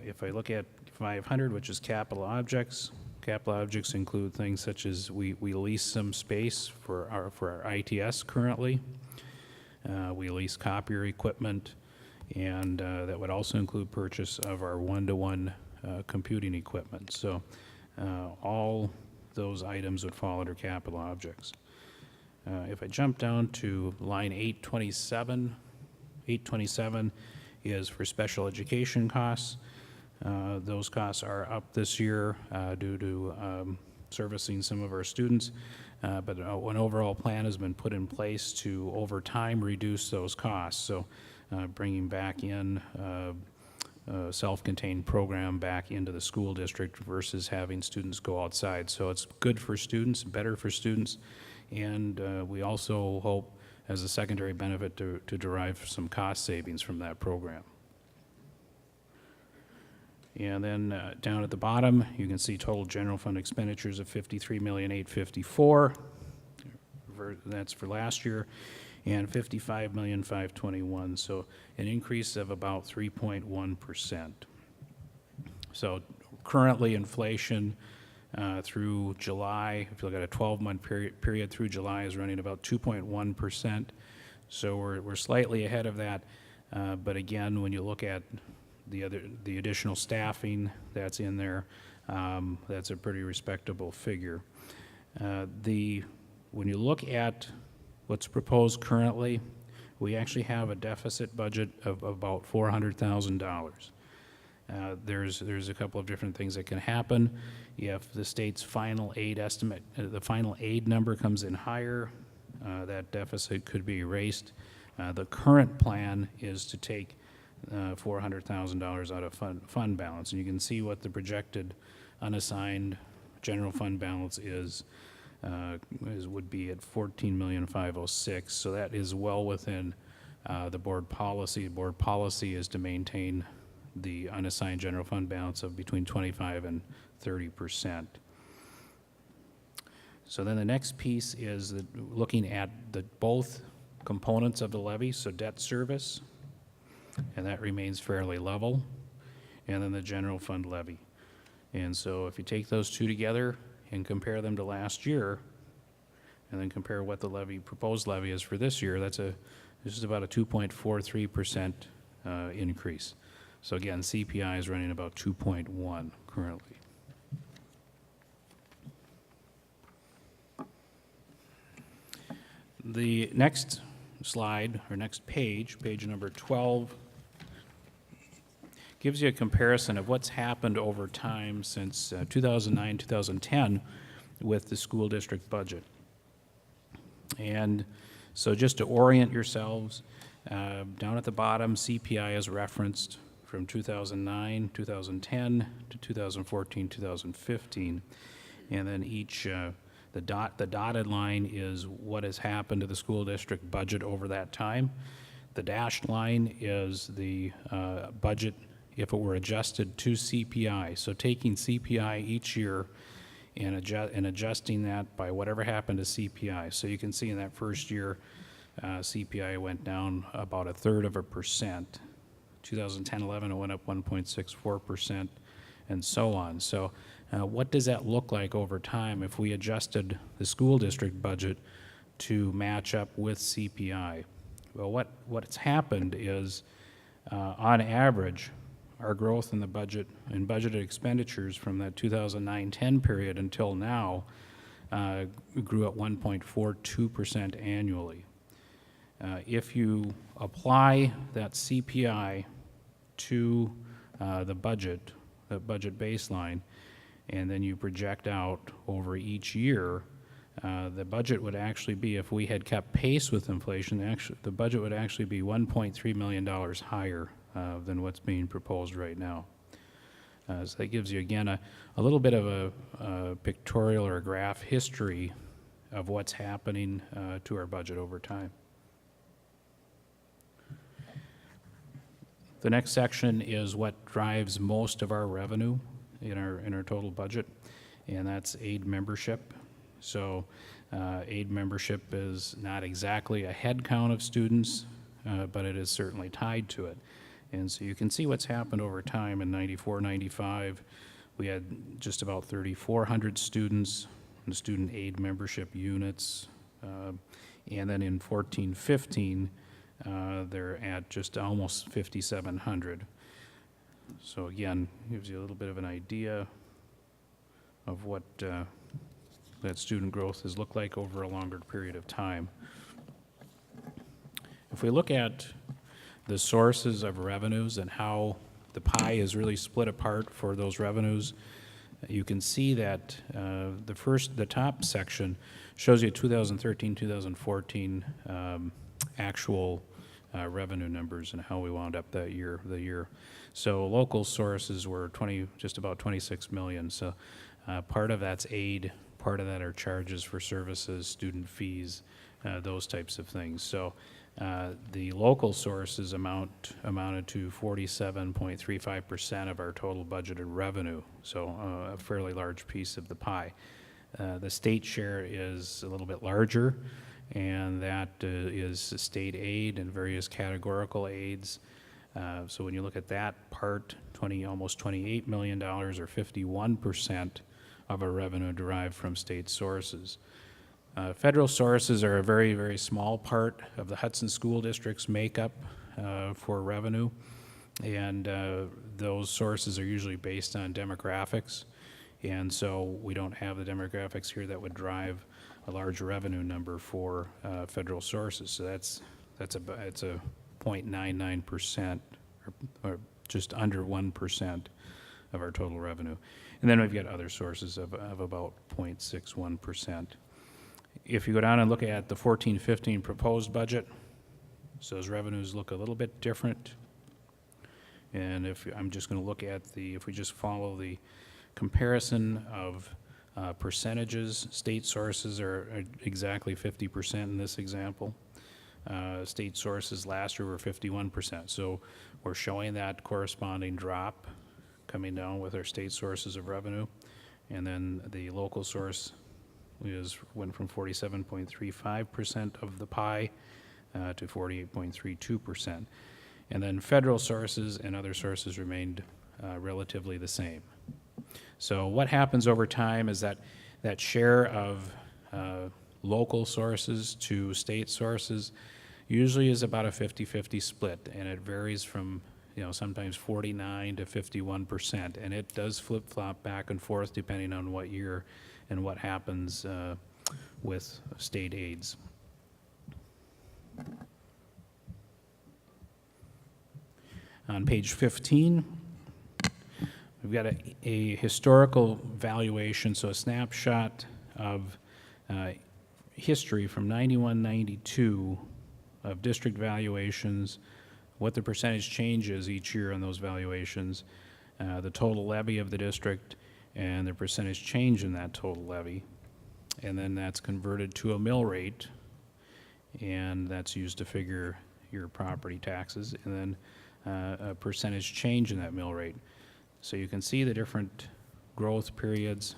If I look at 500, which is capital objects include things such as we lease some space for our ITS currently. We lease copier equipment, and that would also include purchase of our one-to-one computing equipment. So all those items would fall under capital objects. If I jump down to line 827, 827 is for special education costs. Those costs are up this year due to servicing some of our students, but an overall plan has been put in place to, over time, reduce those costs. So bringing back in a self-contained program back into the school district versus having students go outside. So it's good for students, better for students, and we also hope, as a secondary benefit, to derive some cost savings from that program. And then down at the bottom, you can see total general fund expenditures of $53,854,000. That's for last year, and $55,521,000. So an increase of about 3.1%. So currently, inflation through July, if you look at a 12-month period through July, is running about 2.1%. So we're slightly ahead of that. But again, when you look at the additional staffing that's in there, that's a pretty respectable figure. When you look at what's proposed currently, we actually have a deficit budget of about $400,000. There's a couple of different things that can happen. If the state's final aid estimate, the final aid number comes in higher, that deficit could be erased. The current plan is to take $400,000 out of fund balance, and you can see what the projected unassigned general fund balance would be at $14,506,000. So that is well within the board policy. Board policy is to maintain the unassigned general fund balance of between 25 and 30%. So then the next piece is looking at both components of the levy, so debt service, and that remains fairly level, and then the general fund levy. And so if you take those two together and compare them to last year, and then compare what the proposed levy is for this year, this is about a 2.43% increase. So again, CPI is running about 2.1 currently. The next slide, or next page, page number 12, gives you a comparison of what's happened over time since 2009, 2010 with the school district budget. And so just to orient yourselves, down at the bottom, CPI is referenced from 2009, 2010 to 2014, 2015. And then the dotted line is what has happened to the school district budget over that time. The dashed line is the budget if it were adjusted to CPI. So taking CPI each year and adjusting that by whatever happened to CPI. So you can see in that first year, CPI went down about 1/3%. 2010-11, it went up 1.64%, and so on. So what does that look like over time if we adjusted the school district budget to match up with CPI? Well, what's happened is, on average, our growth in the budget and budgeted expenditures from that 2009-10 period until now grew at 1.42% annually. If you apply that CPI to the budget baseline, and then you project out over each year, The budget would actually be, if we had kept pace with inflation, the budget would actually be $1.3 million higher than what's being proposed right now. So that gives you, again, a little bit of a pictorial or a graph history of what's happening to our budget over time. The next section is what drives most of our revenue in our total budget, and that's aid membership. So aid membership is not exactly a head count of students, but it is certainly tied to it. And so you can see what's happened over time. In 94, 95, we had just about 3,400 students in student aid membership units. And then in 14, 15, they're at just almost 5,700. So again, gives you a little bit of an idea of what that student growth has looked like over a longer period of time. If we look at the sources of revenues and how the pie is really split apart for those revenues, you can see that the top section shows you 2013, 2014 actual revenue numbers and how we wound up the year. So local sources were just about 26 million. So part of that's aid, part of that are charges for services, student fees, those types of things. So the local sources amounted to 47.35% of our total budgeted revenue, so a fairly large piece of the pie. The state share is a little bit larger, and that is state aid and various categorical aids. So when you look at that part, almost $28 million, or 51% of our revenue derived from state sources. Federal sources are a very, very small part of the Hudson School District's makeup for revenue, and those sources are usually based on demographics, and so we don't have the demographics here that would drive a large revenue number for federal sources. So it's a 0.99%, or just under 1% of our total revenue. And then we've got other sources of about 0.61%. If you go down and look at the 14-15 proposed budget, so those revenues look a little bit different. And if I'm just going to look at if we just follow the comparison of percentages, state sources are exactly 50% in this example. State sources last year were 51%. So we're showing that corresponding drop coming down with our state sources of revenue. And then the local source went from 47.35% of the pie to 48.32%. And then federal sources and other sources remained relatively the same. So what happens over time is that share of local sources to state sources usually is about a 50-50 split, and it varies from sometimes 49 to 51%, and it does flip-flop back and forth depending on what year and what happens with state aids. On page 15, we've got a historical valuation, so a snapshot of history from 91-92 of district valuations, what the percentage change is each year on those valuations, the total levy of the district, and the percentage change in that total levy. And then that's converted to a mill rate, and that's used to figure your property taxes, and then a percentage change in that mill rate. So you can see the different growth periods.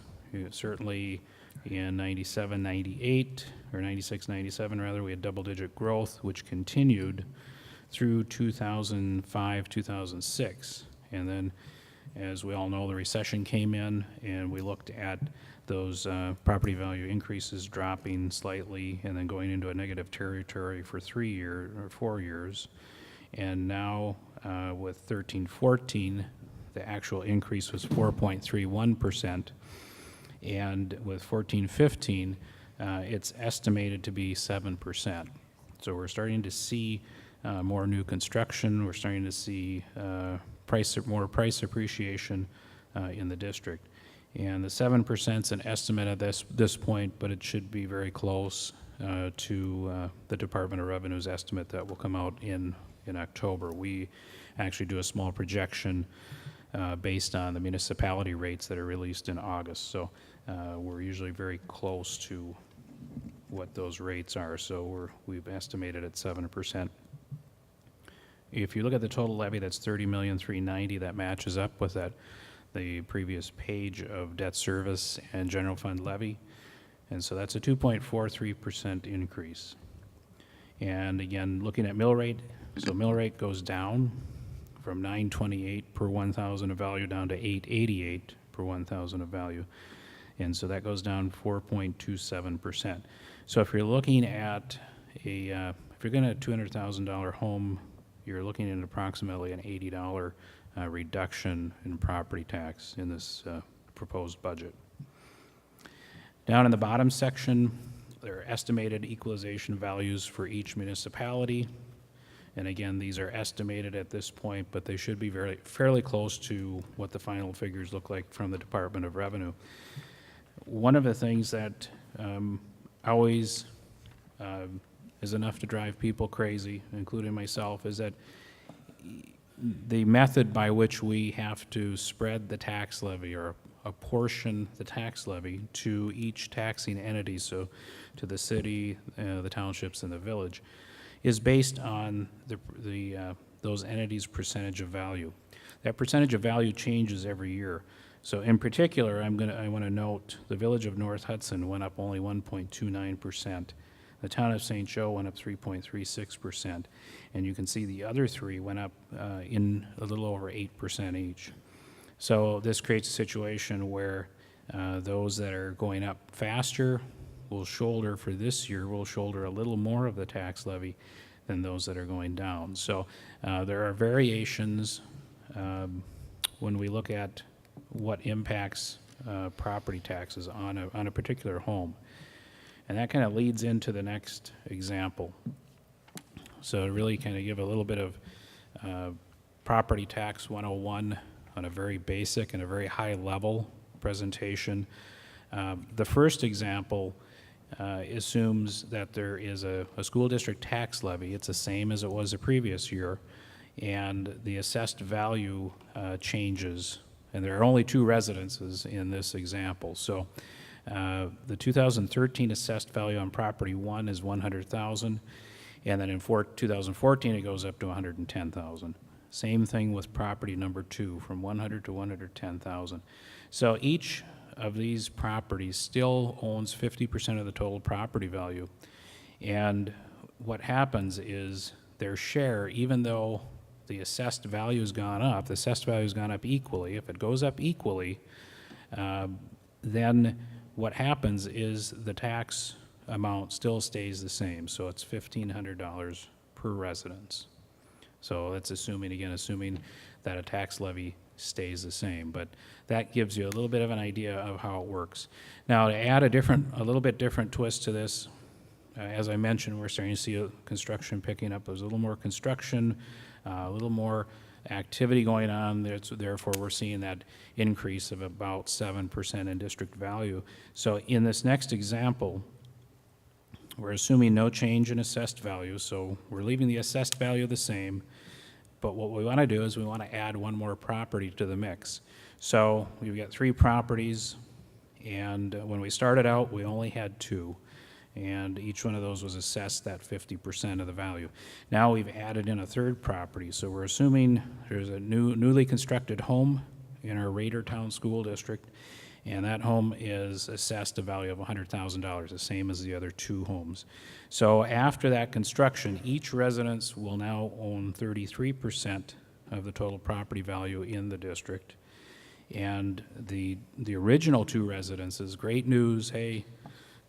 Certainly in 97, 98, or 96, 97 rather, we had double-digit growth, which continued through 2005, 2006. And then, as we all know, the recession came in, and we looked at those property value increases dropping slightly and then going into a negative territory for 3 years or 4 years. And now with 13, 14, the actual increase was 4.31%. And with 14, 15, it's estimated to be 7%. So we're starting to see more new construction. We're starting to see more price appreciation in the district. And the 7% is an estimate at this point, but it should be very close to the Department of Revenue's estimate that will come out in October. We actually do a small projection based on the municipality rates that are released in August. So we're usually very close to what those rates are. So we've estimated at 7%. If you look at the total levy, that's $30,390,000. That matches up with the previous page of debt service and general fund levy. And so that's a 2.43% increase. And again, looking at mill rate, so mill rate goes down from 928 per 1,000 of value down to 888 per 1,000 of value. And so that goes down 4.27%. So if you're looking at if you're going to a $200,000 home, you're looking at approximately an $80 reduction in property tax in this proposed budget. Down in the bottom section, there are estimated equalization values for each municipality. And again, these are estimated at this point, but they should be fairly close to what the final figures look like from the Department of Revenue. One of the things that always is enough to drive people crazy, including myself, is that the method by which we have to spread the tax levy or apportion the tax levy to each taxing entity, so to the city, the townships, and the village, is based on those entities' percentage of value. That percentage of value changes every year. So in particular, I want to note the village of North Hudson went up only 1.29%. The town of St. Joe went up 3.36%. And you can see the other three went up in a little over 8% each. So this creates a situation where those that are going up faster will shoulder, for this year, will shoulder a little more of the tax levy than those that are going down. So there are variations when we look at what impacts property taxes on a particular home. And that kind of leads into the next example. So to really kind of give a little bit of property tax 101 on a very basic and a very high level presentation. The first example assumes that there is a school district tax levy. It's the same as it was the previous year, and the assessed value changes. And there are only 2 residences in this example. So the 2013 assessed value on property 1 is $100,000, and then in 2014 it goes up to $110,000. Same thing with property number 2, from $100,000 to $110,000. So each of these properties still owns 50% of the total property value. And what happens is their share, even though the assessed value has gone up, the assessed value has gone up equally. If it goes up equally, then what happens is the tax amount still stays the same. So it's $1,500 per residence. So that's assuming that a tax levy stays the same. But that gives you a little bit of an idea of how it works. Now, to add a little bit different twist to this, as I mentioned, we're starting to see construction picking up. There's a little more construction, a little more activity going on. Therefore, we're seeing that increase of about 7% in district value. So in this next example, we're assuming no change in assessed value, so we're leaving the assessed value the same, but what we want to do is we want to add one more property to the mix. So we've got 3 properties, and when we started out, we only had 2, and each one of those was assessed at 50% of the value. Now we've added in a 3rd property, so we're assuming there's a newly constructed home in our Raidertown School District, and that home is assessed a value of $100,000, the same as the other 2 homes. So after that construction, each residence will now own 33% of the total property value in the district. And the original 2 residences, great news, hey,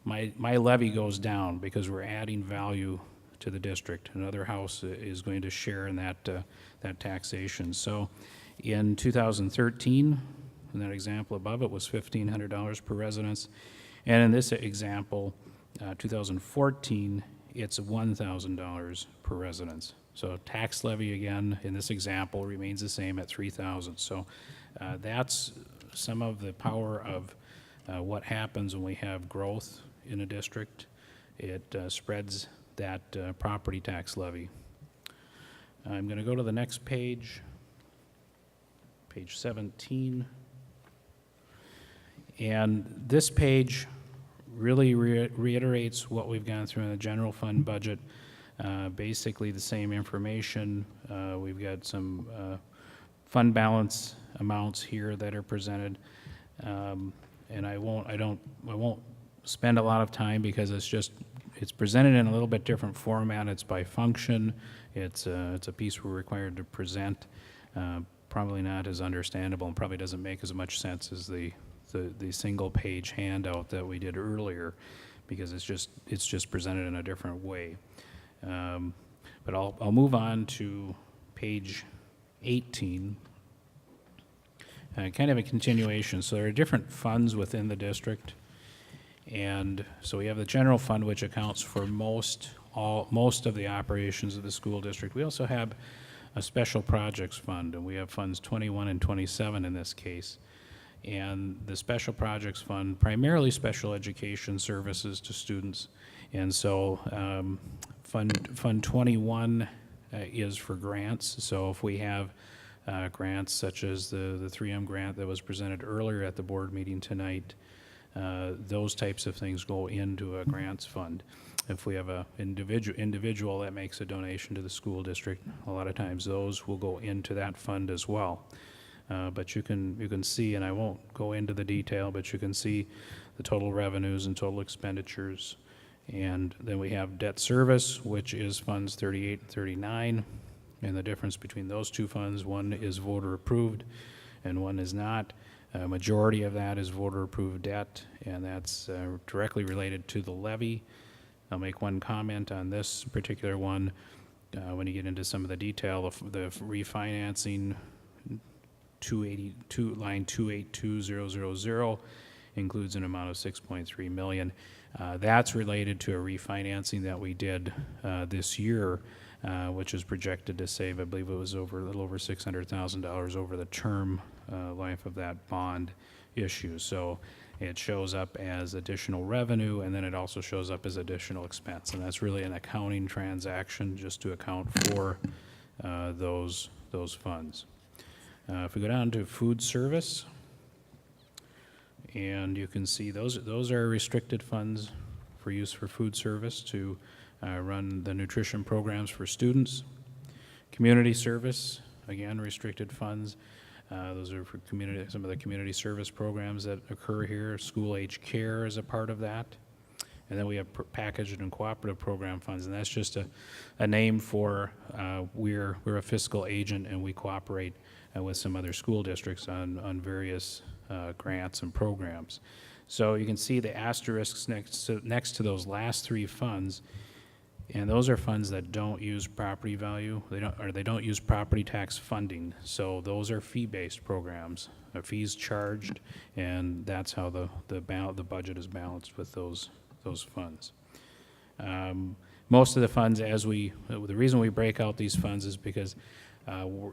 my levy goes down because we're adding value to the district. Another house is going to share in that taxation. So in 2013, in that example above it was $1,500 per residence. And in this example, 2014, it's $1,000 per residence. So tax levy, again, in this example, remains the same at $3,000. So that's some of the power of what happens when we have growth in a district. It spreads that property tax levy. I'm going to go to the next page, page 17. And this page really reiterates what we've gone through in the general fund budget. Basically the same information. We've got some fund balance amounts here that are presented. And I won't spend a lot of time because it's presented in a little bit different format. It's by function. It's a piece we're required to present. Probably not as understandable and probably doesn't make as much sense as the single page handout that we did earlier, because it's just presented in a different way. But I'll move on to page 18. Kind of a continuation. So there are different funds within the district. And so we have the general fund, which accounts for most of the operations of the school district. We also have a special projects fund, and we have funds 21 and 27 in this case. And the special projects fund, primarily special education services to students. And so fund 21 is for grants. So if we have grants such as the 3M grant that was presented earlier at the board meeting tonight, those types of things go into a grants fund. If we have an individual that makes a donation to the school district, a lot of times those will go into that fund as well. But you can see, and I won't go into the detail, but you can see the total revenues and total expenditures. And then we have debt service, which is funds 38 and 39. And the difference between those two funds, one is voter approved and one is not. A majority of that is voter approved debt, and that's directly related to the levy. I'll make one comment on this particular one. When you get into some of the detail of the refinancing, 282, line 282000 includes an amount of $6.3 million. That's related to a refinancing that we did this year, which is projected to save, I believe it was a little over $600,000 over the term life of that bond issue. So it shows up as additional revenue, and then it also shows up as additional expense. And that's really an accounting transaction just to account for those funds. If we go down to food service, and you can see those are restricted funds for use for food service to run the nutrition programs for students. Community service, again, restricted funds. Those are for some of the community service programs that occur here. School age care is a part of that. And then we have packaged and cooperative program funds, and that's just a name for we're a fiscal agent, and we cooperate with some other school districts on various grants and programs. So you can see the asterisks next to those last three funds, and those are funds that don't use property value. They don't use property tax funding. So those are fee-based programs, fees charged, and that's how the budget is balanced with those funds. Most of the funds, the reason we break out these funds is because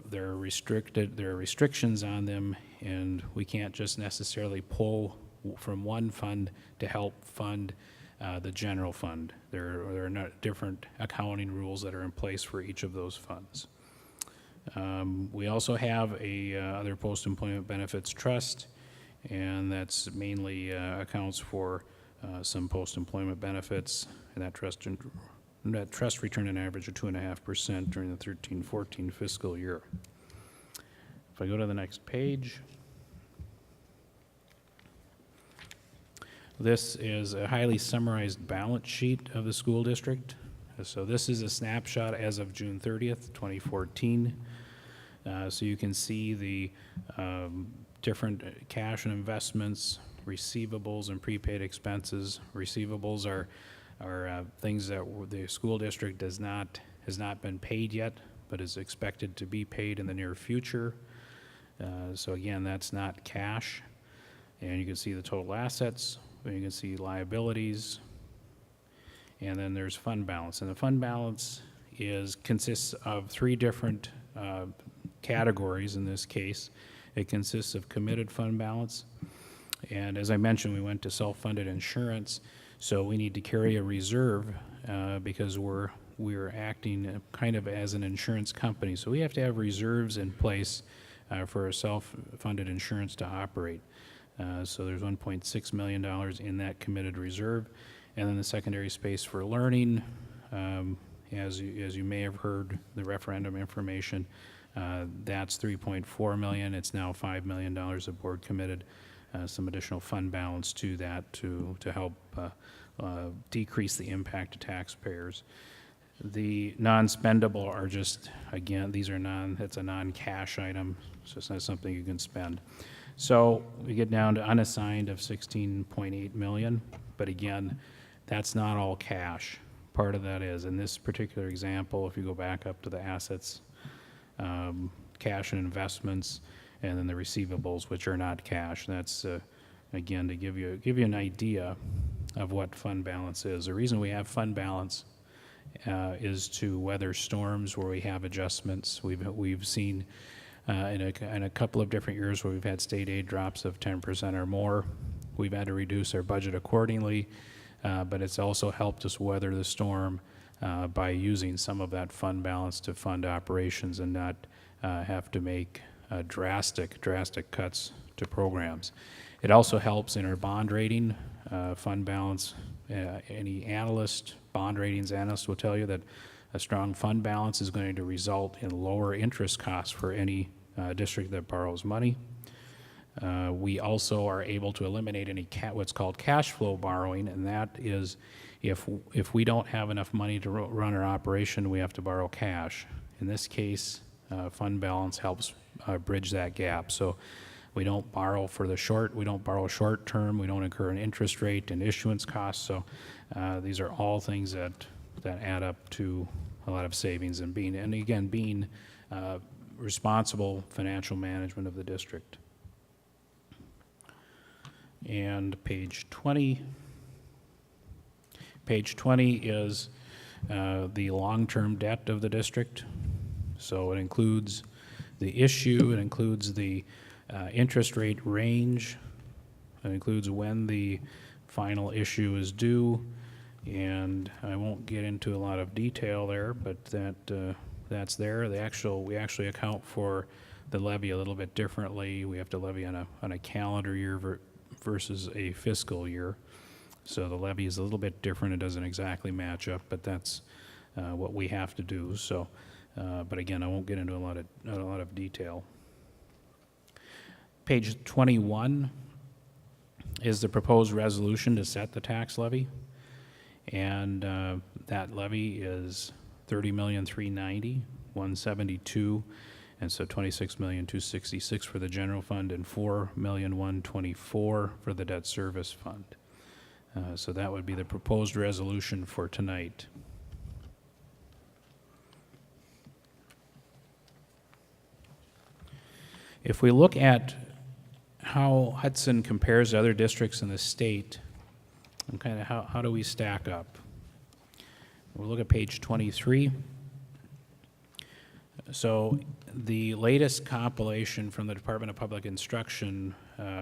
they're restricted. There are restrictions on them, and we can't just necessarily pull from one fund to help fund the general fund. There are not different accounting rules that are in place for each of those funds. We also have a other post-employment benefits trust, and that's mainly accounts for some post-employment benefits, and that trust returned an average of 2.5% during the 13-14 fiscal year. If I go to the next page, this is a highly summarized balance sheet of the school district. So this is a snapshot as of June 30th, 2014. So you can see the different cash and investments, receivables and prepaid expenses. Receivables are things that the school district has not been paid yet, but is expected to be paid in the near future. So again, that's not cash. And you can see the total assets, and you can see liabilities, and then there's fund balance. And the fund balance consists of three different categories in this case. It consists of committed fund balance, and as I mentioned, we went to self-funded insurance, so we need to carry a reserve because we're acting kind of as an insurance company. So we have to have reserves in place for a self-funded insurance to operate. So there's $1.6 million in that committed reserve. And then the secondary space for learning, as you may have heard the referendum information, that's $3.4 million. It's now $5 million the board committed some additional fund balance to that to help decrease the impact to taxpayers. The non-spendable are just, again, these are it's a non-cash item, so it's not something you can spend. So we get down to unassigned of 16.8 million, but again, that's not all cash. Part of that is, in this particular example, if you go back up to the assets, cash and investments, and then the receivables, which are not cash. That's, again, to give you an idea of what fund balance is. The reason we have fund balance is to weather storms where we have adjustments. We've seen in a couple of different years where we've had state aid drops of 10% or more. We've had to reduce our budget accordingly, but it's also helped us weather the storm by using some of that fund balance to fund operations and not have to make drastic cuts to programs. It also helps in our bond rating, fund balance. Any analyst, bond ratings analyst will tell you that a strong fund balance is going to result in lower interest costs for any district that borrows money. We also are able to eliminate any what's called cash flow borrowing, and that is if we don't have enough money to run our operation, we have to borrow cash. In this case, fund balance helps bridge that gap. So we don't borrow we don't borrow short term, we don't incur an interest rate and issuance costs. So these are all things that add up to a lot of savings and being responsible financial management of the district. And page 20 is the long-term debt of the district. So it includes the issue, it includes the interest rate range, it includes when the final issue is due, and I won't get into a lot of detail there, but that's there. We actually account for the levy a little bit differently. We have to levy on a calendar year versus a fiscal year. So the levy is a little bit different. It doesn't exactly match up, but that's what we have to do. So, but again, I won't get into a lot of detail. Page 21 is the proposed resolution to set the tax levy, and that levy is $30,390,172, and so $26,266 for the general fund and $4,124 for the debt service fund. So that would be the proposed resolution for tonight. If we look at how Hudson compares to other districts in the state, and kind of how do we stack up? We'll look at page 23. So the latest compilation from the Department of Public Instruction,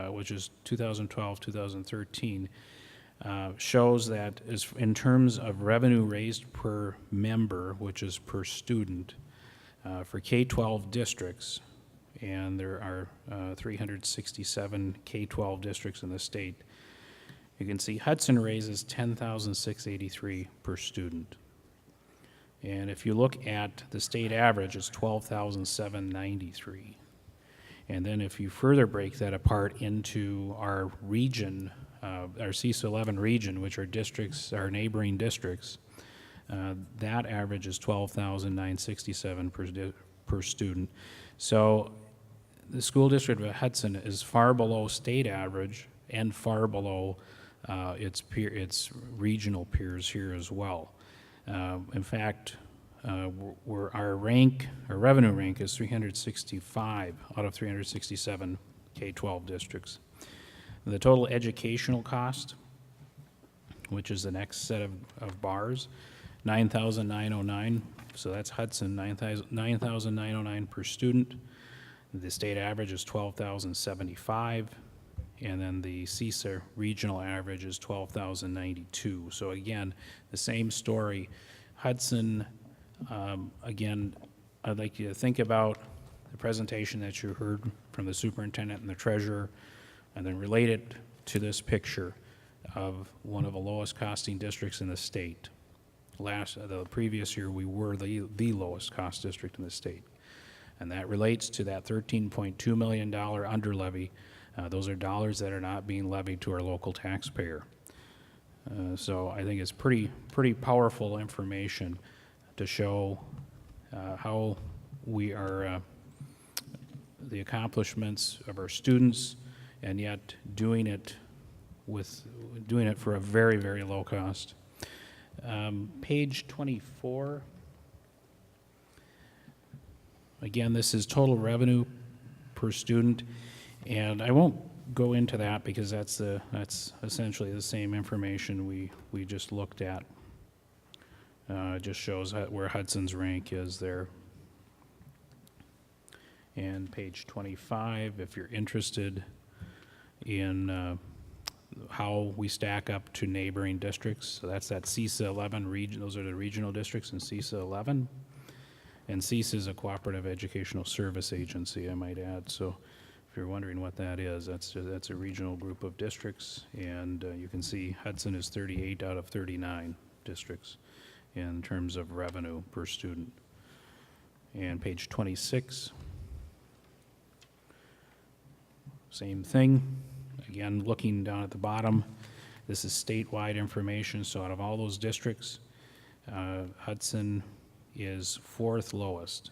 which is 2012-2013, shows that in terms of revenue raised per member, which is per student, for K-12 districts, and there are 367 K-12 districts in the state, you can see Hudson raises $10,683 per student. And if you look at the state average, it's $12,793. And then if you further break that apart into our region, our CISA 11 region, which are districts, our neighboring districts, that average is $12,967 per student. So the school district of Hudson is far below state average and far below its regional peers here as well. In fact, our revenue rank is 365 out of 367 K-12 districts. The total educational cost, which is the next set of bars, $9,909. So that's Hudson, $9,909 per student. The state average is 12,075, and then the CISA regional average is 12,092. So again, the same story. Hudson, again, I'd like you to think about the presentation that you heard from the superintendent and the treasurer, and then relate it to this picture of one of the lowest costing districts in the state. The previous year, we were the lowest cost district in the state. And that relates to that $13.2 million under levy. Those are dollars that are not being levied to our local taxpayer. So I think it's pretty powerful information to show how we are, the accomplishments of our students, and yet doing it for a very, very low cost. Page 24. Again, this is total revenue per student, and I won't go into that because that's essentially the same information we just looked at. It just shows where Hudson's rank is there. And page 25, if you're interested in how we stack up to neighboring districts, so that's that CISA 11 region. Those are the regional districts in CISA 11. And CISA is a cooperative educational service agency, I might add. So if you're wondering what that is, that's a regional group of districts. And you can see Hudson is 38 out of 39 districts in terms of revenue per student. And page 26, same thing. Again, looking down at the bottom, this is statewide information. So out of all those districts, Hudson is 4th lowest.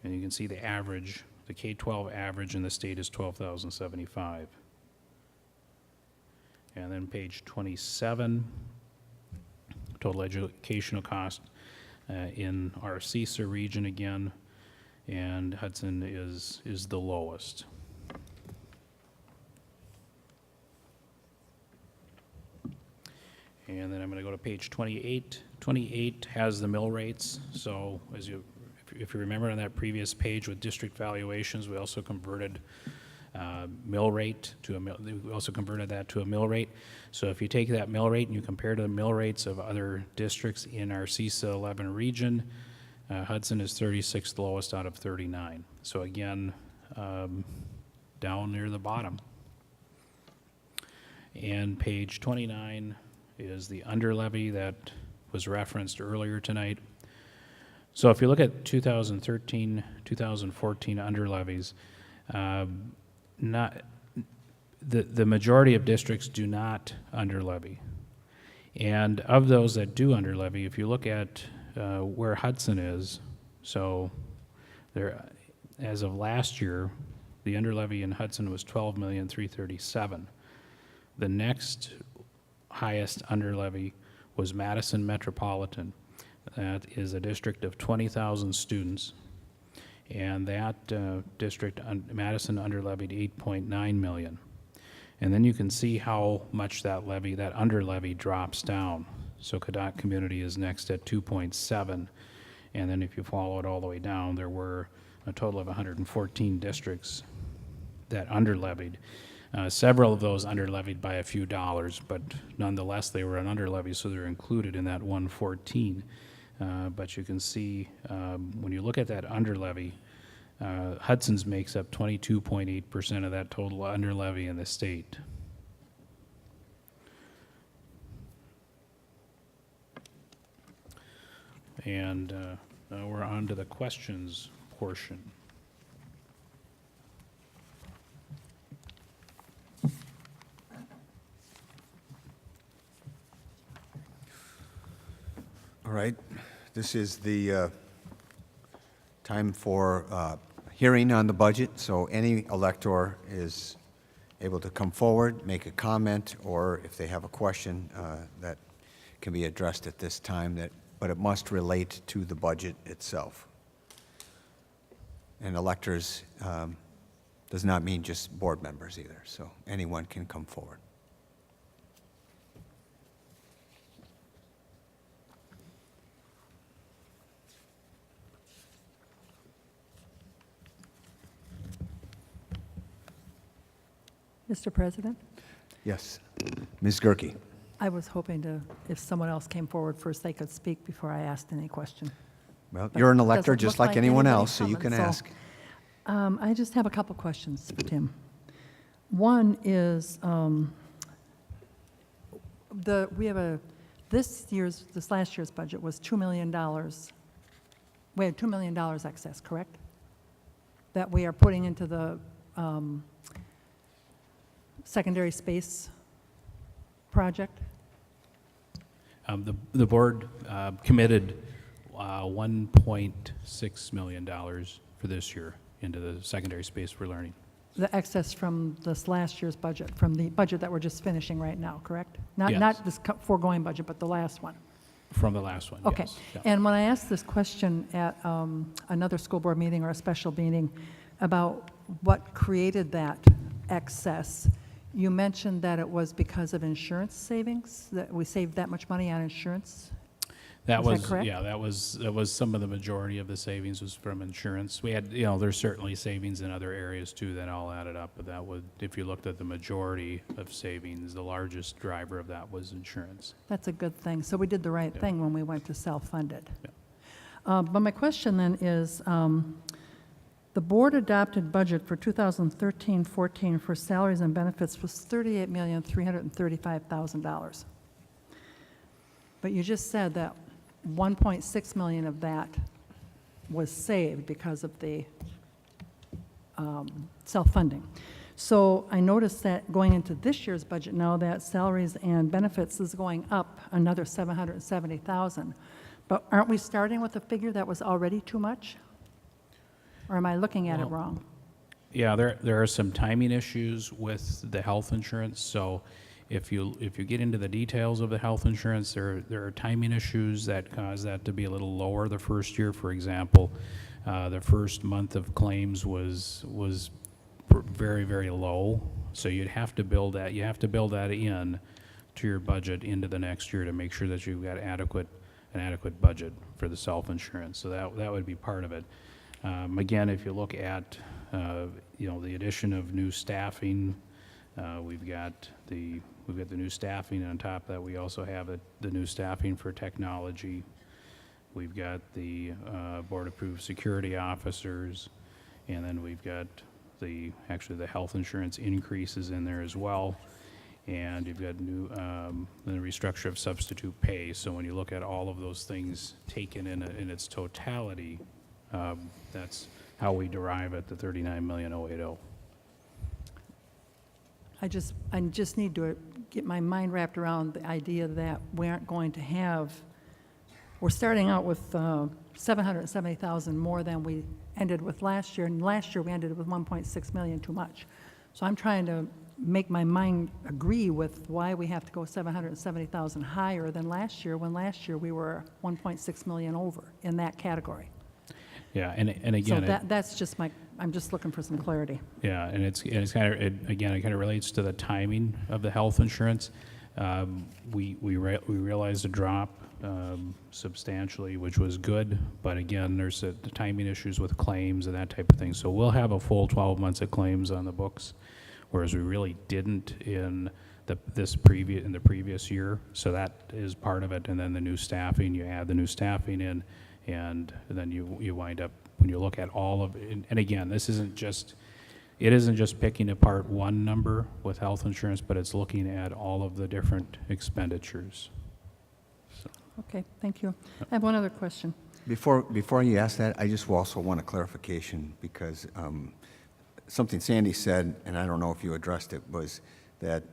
And you can see the average, the K-12 average in the state is 12,075. And then page 27, total educational cost in our CISA region again, and Hudson is the lowest. And then I'm going to go to page 28. 28 has the mill rates. So if you remember on that previous page with district valuations, we also converted mill rate to a mill. We also converted that to a mill rate. So if you take that mill rate and you compare to the mill rates of other districts in our CISA 11 region, Hudson is 36th lowest out of 39. So again, down near the bottom. And page 29 is the under levy that was referenced earlier tonight. So if you look at 2013, 2014 under levies, not the majority of districts do not under levy. And of those that do under levy, if you look at where Hudson is, so there, as of last year, the under levy in Hudson was $12,337,000. The next highest under levy was Madison Metropolitan. That is a district of 20,000 students, and that district, Madison, under levied $8.9 million. And then you can see how much that under levy drops down. So Cadott Community is next at 2.7, and then if you follow it all the way down, there were a total of 114 districts that under levied. Several of those under levied by a few dollars, but nonetheless they were an under levy, so they're included in that 114. But you can see when you look at that under levy, Hudson's makes up 22.8% of that total under levy in the state. And now we're on to the questions portion. All right, this is the time for hearing on the budget, so any elector is able to come forward, make a comment, or if they have a question that can be addressed at this time, but it must relate to the budget itself. And electors does not mean just board members either, so anyone can come forward. Mr. President, Yes. Ms. Gerke? I was hoping to, if someone else came forward first, they could speak before I asked any question. Well, But you're an doesn't elector look just like like anyone anybody's else, so you can coming, so- ask. I just have a couple questions for Tim. One is, this last year's budget was $2 million. We had $2 million excess, correct? That we are putting into the secondary space project? The board committed $1.6 million for this year into the secondary space for learning. The excess from this last year's budget, from the budget that we're just finishing right now, correct? Not Yes. this foregoing budget, but the last one. From the last one, Okay. yes. Yeah. And when I asked this question at another school board meeting or a special meeting about what created that excess, you mentioned that it was because of insurance savings, that we saved that much money on insurance? That Is that was, correct? yeah, that was some of the majority of the savings was from insurance. We had, there's certainly savings in other areas too that all added up, but that would, if you looked at the majority of savings, the largest driver of that was insurance. That's a good thing. So we did the right Yeah. thing when we went to self-funded. Yeah. But my question then is, the board adopted budget for 2013-14 for salaries and benefits was $38,335,000. But you just said that 1.6 million of that was saved because of the self-funding. So I noticed that going into this year's budget now, that salaries and benefits is going up another 770,000. But aren't we starting with a figure that was already too much? Or am I looking at it Well, wrong? Yeah, there are some timing issues with the health insurance, so if you get into the details of the health insurance, there are timing issues that cause that to be a little lower the first year. For example, the first month of claims was very, very low, so you'd have to build that. You have to build that in to your budget into the next year to make sure that you've got an adequate budget for the self-insurance. So that would be part of it. Again, if you look at the addition of new staffing, we've got the new staffing. On top of that, we also have the new staffing for technology. We've got the board-approved security officers, and then we've got the health insurance increases in there as well. And you've got the restructure of substitute pay. So when you look at all of those things taken in its totality, that's how we derive at the $39,080,000. I just need to get my mind wrapped around the idea that we aren't going to have, we're starting out with 770,000 more than we ended with last year, and last year we ended with 1.6 million too much. So I'm trying to make my mind agree with why we have to go 770,000 higher than last year, when last year we were 1.6 million over in that category. Yeah, and So again, that's just I'm just looking for some clarity. yeah, and it kind of relates to the timing of the health insurance. We realized a drop substantially, which was good, but again, there's the timing issues with claims and that type of thing. So we'll have a full 12 months of claims on the books, whereas we really didn't in the previous year. So that is part of it, and then the new staffing. You add the new staffing in, and then you wind up, when you look at all of it, and again, it isn't just picking apart one number with health insurance, but it's looking at all of the different expenditures. Okay, thank you. I have one other question. Before you ask that, I just also want a clarification, because something Sandy said, and I don't know if you addressed it, was that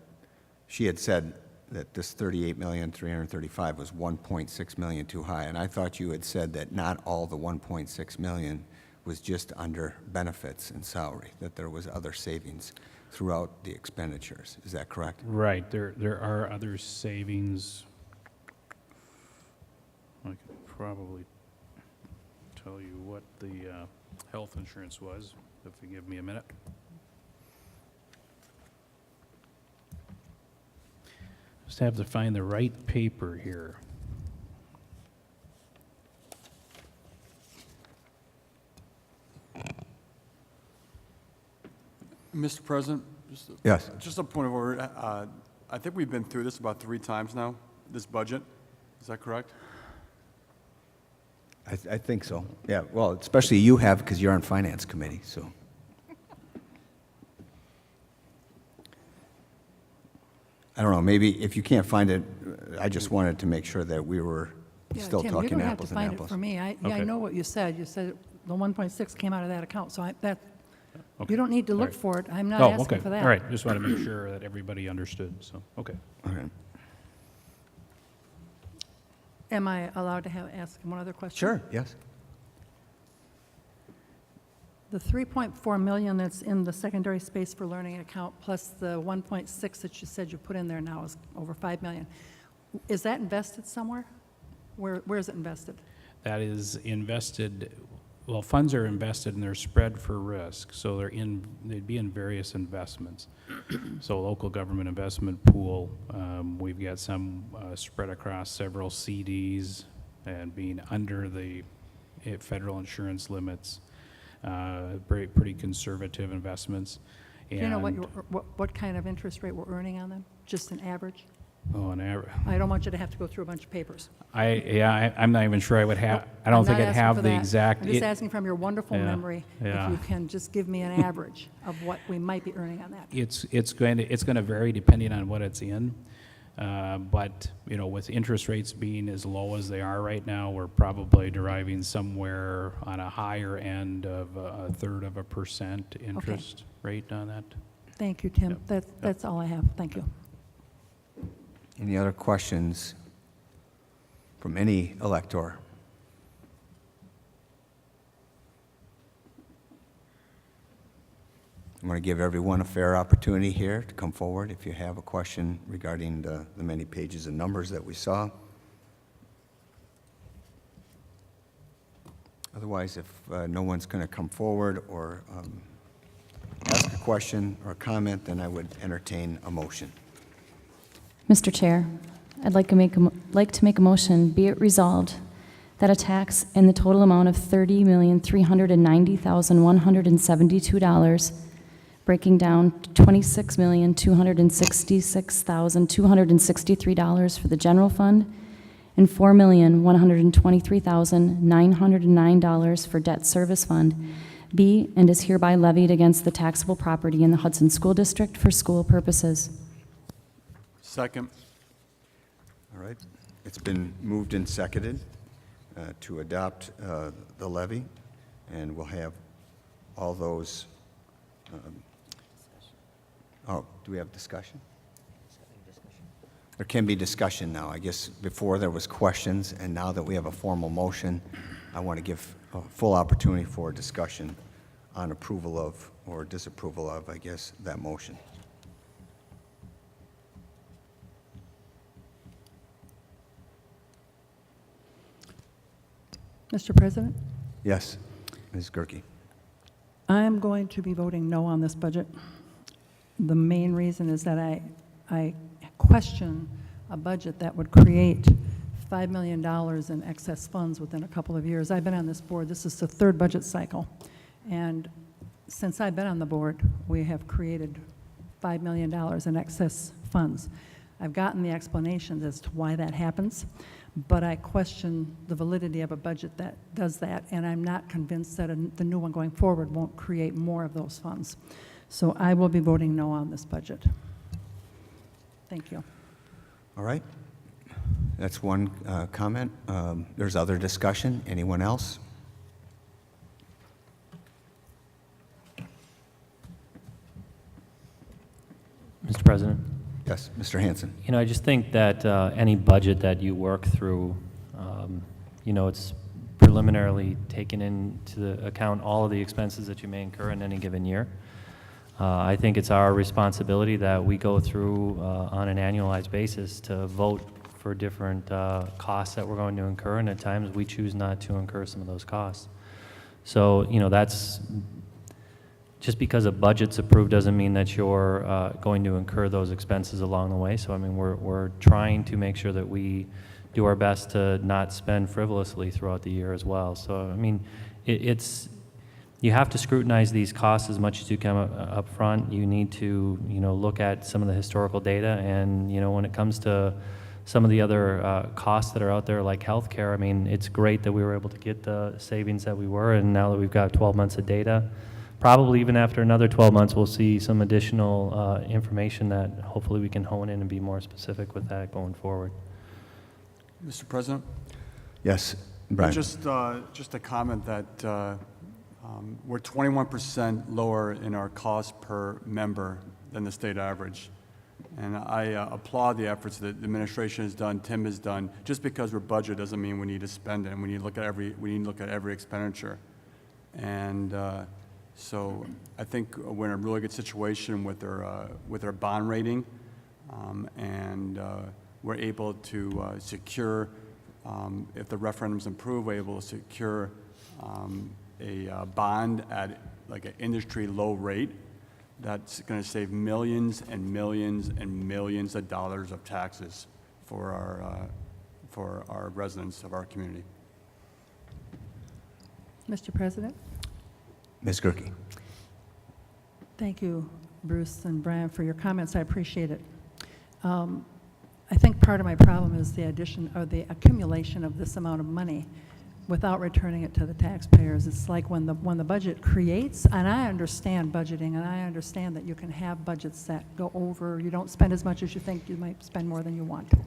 she had said that this $38,335,000 was 1.6 million too high, and I thought you had said that not all the 1.6 million was just under benefits and salary, that there was other savings throughout the expenditures. Is that correct? Right, there are other savings. I could probably tell you what the health insurance was, if you give me a minute. Just have to find the right paper here. Mr. President, Yes. Just a point of order. I think we've been through this about 3 times now, this budget. Is that correct? I think so. Yeah, well, especially you have, because you're on Finance Committee, so. I don't know, maybe if you can't find it, I just wanted to make sure that we were Yeah, still Tim, talking you don't have apples to and find it apples. for me. I Okay. know what you said. You said the 1.6 came out of that account, so Okay. you don't need to All look right. for it. I'm not Oh, asking okay. for that. All right, just want to make sure that everybody understood, so, okay. All right. Am I allowed to ask one other question? Sure, yes. The 3.4 million that's in the secondary space for learning account, plus the 1.6 that you said you put in there now is over 5 million. Is that invested somewhere? Where is it invested? That is invested, well, funds are invested and they're spread for risk, so they'd be in various investments. So local government investment pool, we've got some spread across several CDs and being under the federal insurance limits, pretty conservative investments. Do you know And- what kind of interest rate we're earning on them? Just an average? Oh, an average. I don't want you to have to go through a bunch of papers. I'm not even sure I would have, I don't I'm think not I'd asking have for the that. exact. I'm just it- asking from your wonderful Yeah, memory, if yeah. you can just give me an average of what we might be earning on that. It's going to vary depending on what it's in. But, you know, with interest rates being as low as they are right now, we're probably deriving somewhere on a higher end of 1/3% interest rate on that. Thank you, Tim. Yep. That's all I have. Thank you. Any other questions from any elector? I'm going to give everyone a fair opportunity here to come forward if you have a question regarding the many pages of numbers that we saw. Otherwise, if no one's going to come forward or ask a question or a comment, then I would entertain a motion. Mr. Chair, I'd like to make a motion, be it resolved, that a tax in the total amount of $30,390,172, breaking down $26,266,263 for the general fund and $4,123,909 for debt service fund, be and is hereby levied against the taxable property in the Hudson School District for school purposes. Second. All right. It's been moved and seconded to adopt the levy, and we'll have all those. Oh, do we have discussion? There can be discussion now. I guess before there was questions, and now that we have a formal motion, I want to give a full opportunity for discussion on approval of or disapproval of, I guess, that motion. Mr. President, Yes, Ms. Gerke. I'm going to be voting no on this budget. The main reason is that I question a budget that would create $5 million in excess funds within a couple of years. I've been on this board. This is the third budget cycle. And since I've been on the board, we have created $5 million in excess funds. I've gotten the explanations as to why that happens, but I question the validity of a budget that does that, and I'm not convinced that the new one going forward won't create more of those funds. So I will be voting no on this budget. Thank you. All right. That's one comment. There's other discussion. Anyone else? Mr. President, Yes, Mr. Hanson. you know, I just think that any budget that you work through, you know, it's preliminarily taken into the account all of the expenses that you may incur in any given year. I think it's our responsibility that we go through on an annualized basis to vote for different costs that we're going to incur, and at times we choose not to incur some of those costs. So, you know, that's just because a budget's approved doesn't mean that you're going to incur those expenses along the way. So, I mean, we're trying to make sure that we do our best to not spend frivolously throughout the year as well. So, I mean, it's you have to scrutinize these costs as much as you can up front. You need to, look at some of the historical data, and, when it comes to some of the other costs that are out there, like healthcare, I mean, it's great that we were able to get the savings that we were, and now that we've got 12 months of data, probably even after another 12 months, we'll see some additional information that hopefully we can hone in and be more specific with that going forward. Mr. President? Yes, Brian. Just a comment that we're 21% lower in our cost per member than the state average. And I applaud the efforts that the administration has done, Tim has done. Just because we're budget doesn't mean we need to spend it, and we need to look at every expenditure. And so I think we're in a really good situation with our bond rating, and we're able to secure, if the referendums improve, we're able to secure a bond at like an industry low rate that's going to save millions and millions and millions of dollars of taxes for our residents of our community. Mr. President? Ms. Gerke. Thank you, Bruce and Brian, for your comments. I appreciate it. I think part of my problem is the addition or the accumulation of this amount of money without returning it to the taxpayers. It's like when the budget creates, and I understand budgeting, and I understand that you can have budgets that go over, you don't spend as much as you think, you might spend more than you want to.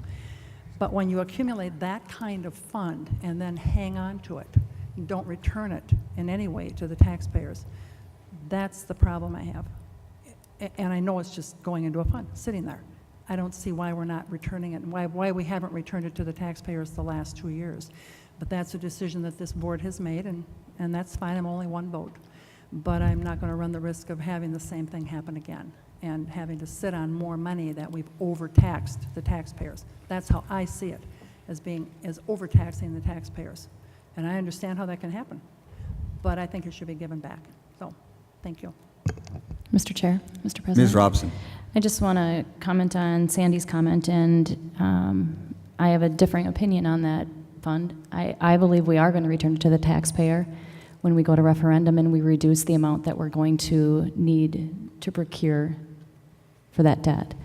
But when you accumulate that kind of fund and then hang on to it, and don't return it in any way to the taxpayers, that's the problem I have. And I know it's just going into a fund, sitting there. I don't see why we're not returning it, and why we haven't returned it to the taxpayers the last 2 years. But that's a decision that this board has made, and that's fine. I'm only one vote. But I'm not going to run the risk of having the same thing happen again and having to sit on more money that we've overtaxed the taxpayers. That's how I see it, as overtaxing the taxpayers. And I understand how that can happen, but I think it should be given back. So, thank you. Mr. Chair, Mr. President. Ms. Robson. I just want to comment on Sandy's comment, and I have a differing opinion on that fund. I believe we are going to return it to the taxpayer when we go to referendum and we reduce the amount that we're going to need to procure for that debt.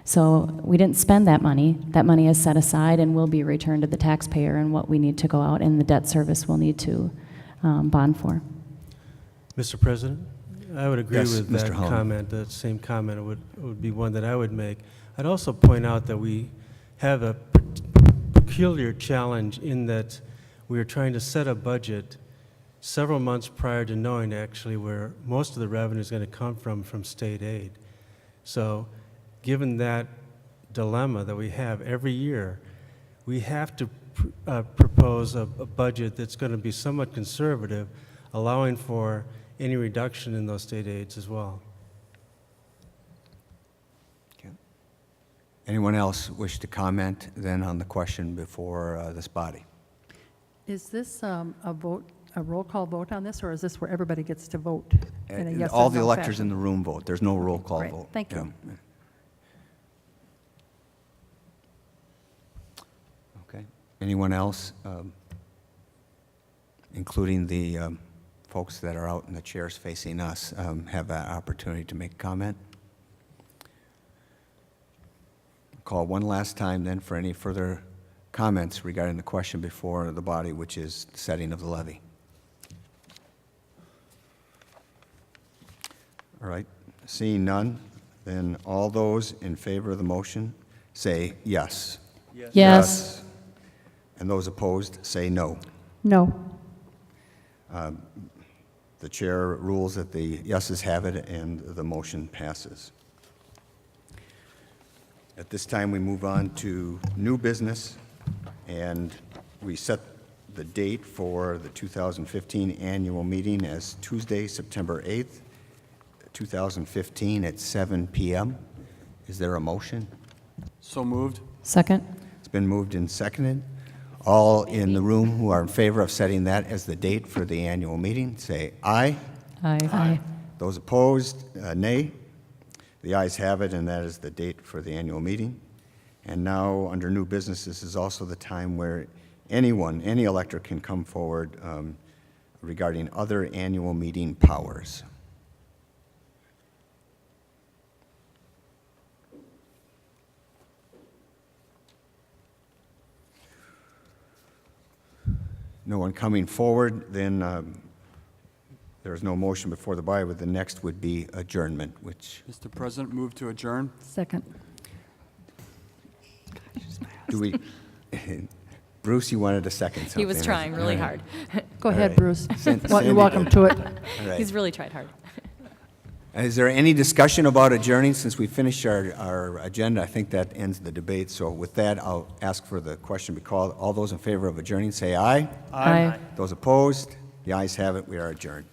So we didn't spend that money. That money is set aside and will be returned to the taxpayer, and what we need to go out and the debt service will need to bond for. Mr. President, I would agree Yes, with Mr. that Holland. comment. That same comment would be one that I would make. I'd also point out that we have a peculiar challenge in that we are trying to set a budget several months prior to knowing actually where most of the revenue is going to come from state aid. So given that dilemma that we have every year, we have to propose a budget that's going to be somewhat conservative, allowing for any reduction in those state aids as well. Anyone else wish to comment then on the question before this body? Is this a roll call vote on this, or is this where everybody gets to vote in a yes All or the no electors fashion? in the room vote. There's no roll call great. vote. Thank you. Yeah. Okay. Anyone else, including the folks that are out in the chairs facing us, have that opportunity to make a comment? Call one last time then for any further comments regarding the question before the body, which is the setting of the levy. All right, seeing none, then all those in favor of the motion say yes. Yes. And those opposed say no. No. The chair rules that the yeses have it and the motion passes. At this time, we move on to new business, and we set the date for the 2015 annual meeting as Tuesday, September 8th, 2015 at 7 p.m. Is there a motion? So moved. Second? It's been moved and seconded. All in the room who are in favor of setting that as the date for the annual meeting, say aye. Aye. Those opposed, nay. The ayes have it, and that is the date for the annual meeting. And now, under new business, this is also the time where anyone, any elector can come forward regarding other annual meeting powers. No one coming forward, then there's no motion before the body, but the next would be adjournment, which Mr. President, move to adjourn. Second. do we, Bruce, you wanted a second something. He was trying really hard. Go All ahead, right. Bruce. Sandy You're welcome did. to it. All right. He's really tried hard. Is there any discussion about adjourning? Since we finished our agenda, I think that ends the debate. So with that, I'll ask for the question to be called. All those in favor of adjourning, say aye. Aye. Those opposed, the ayes have it. We are adjourned.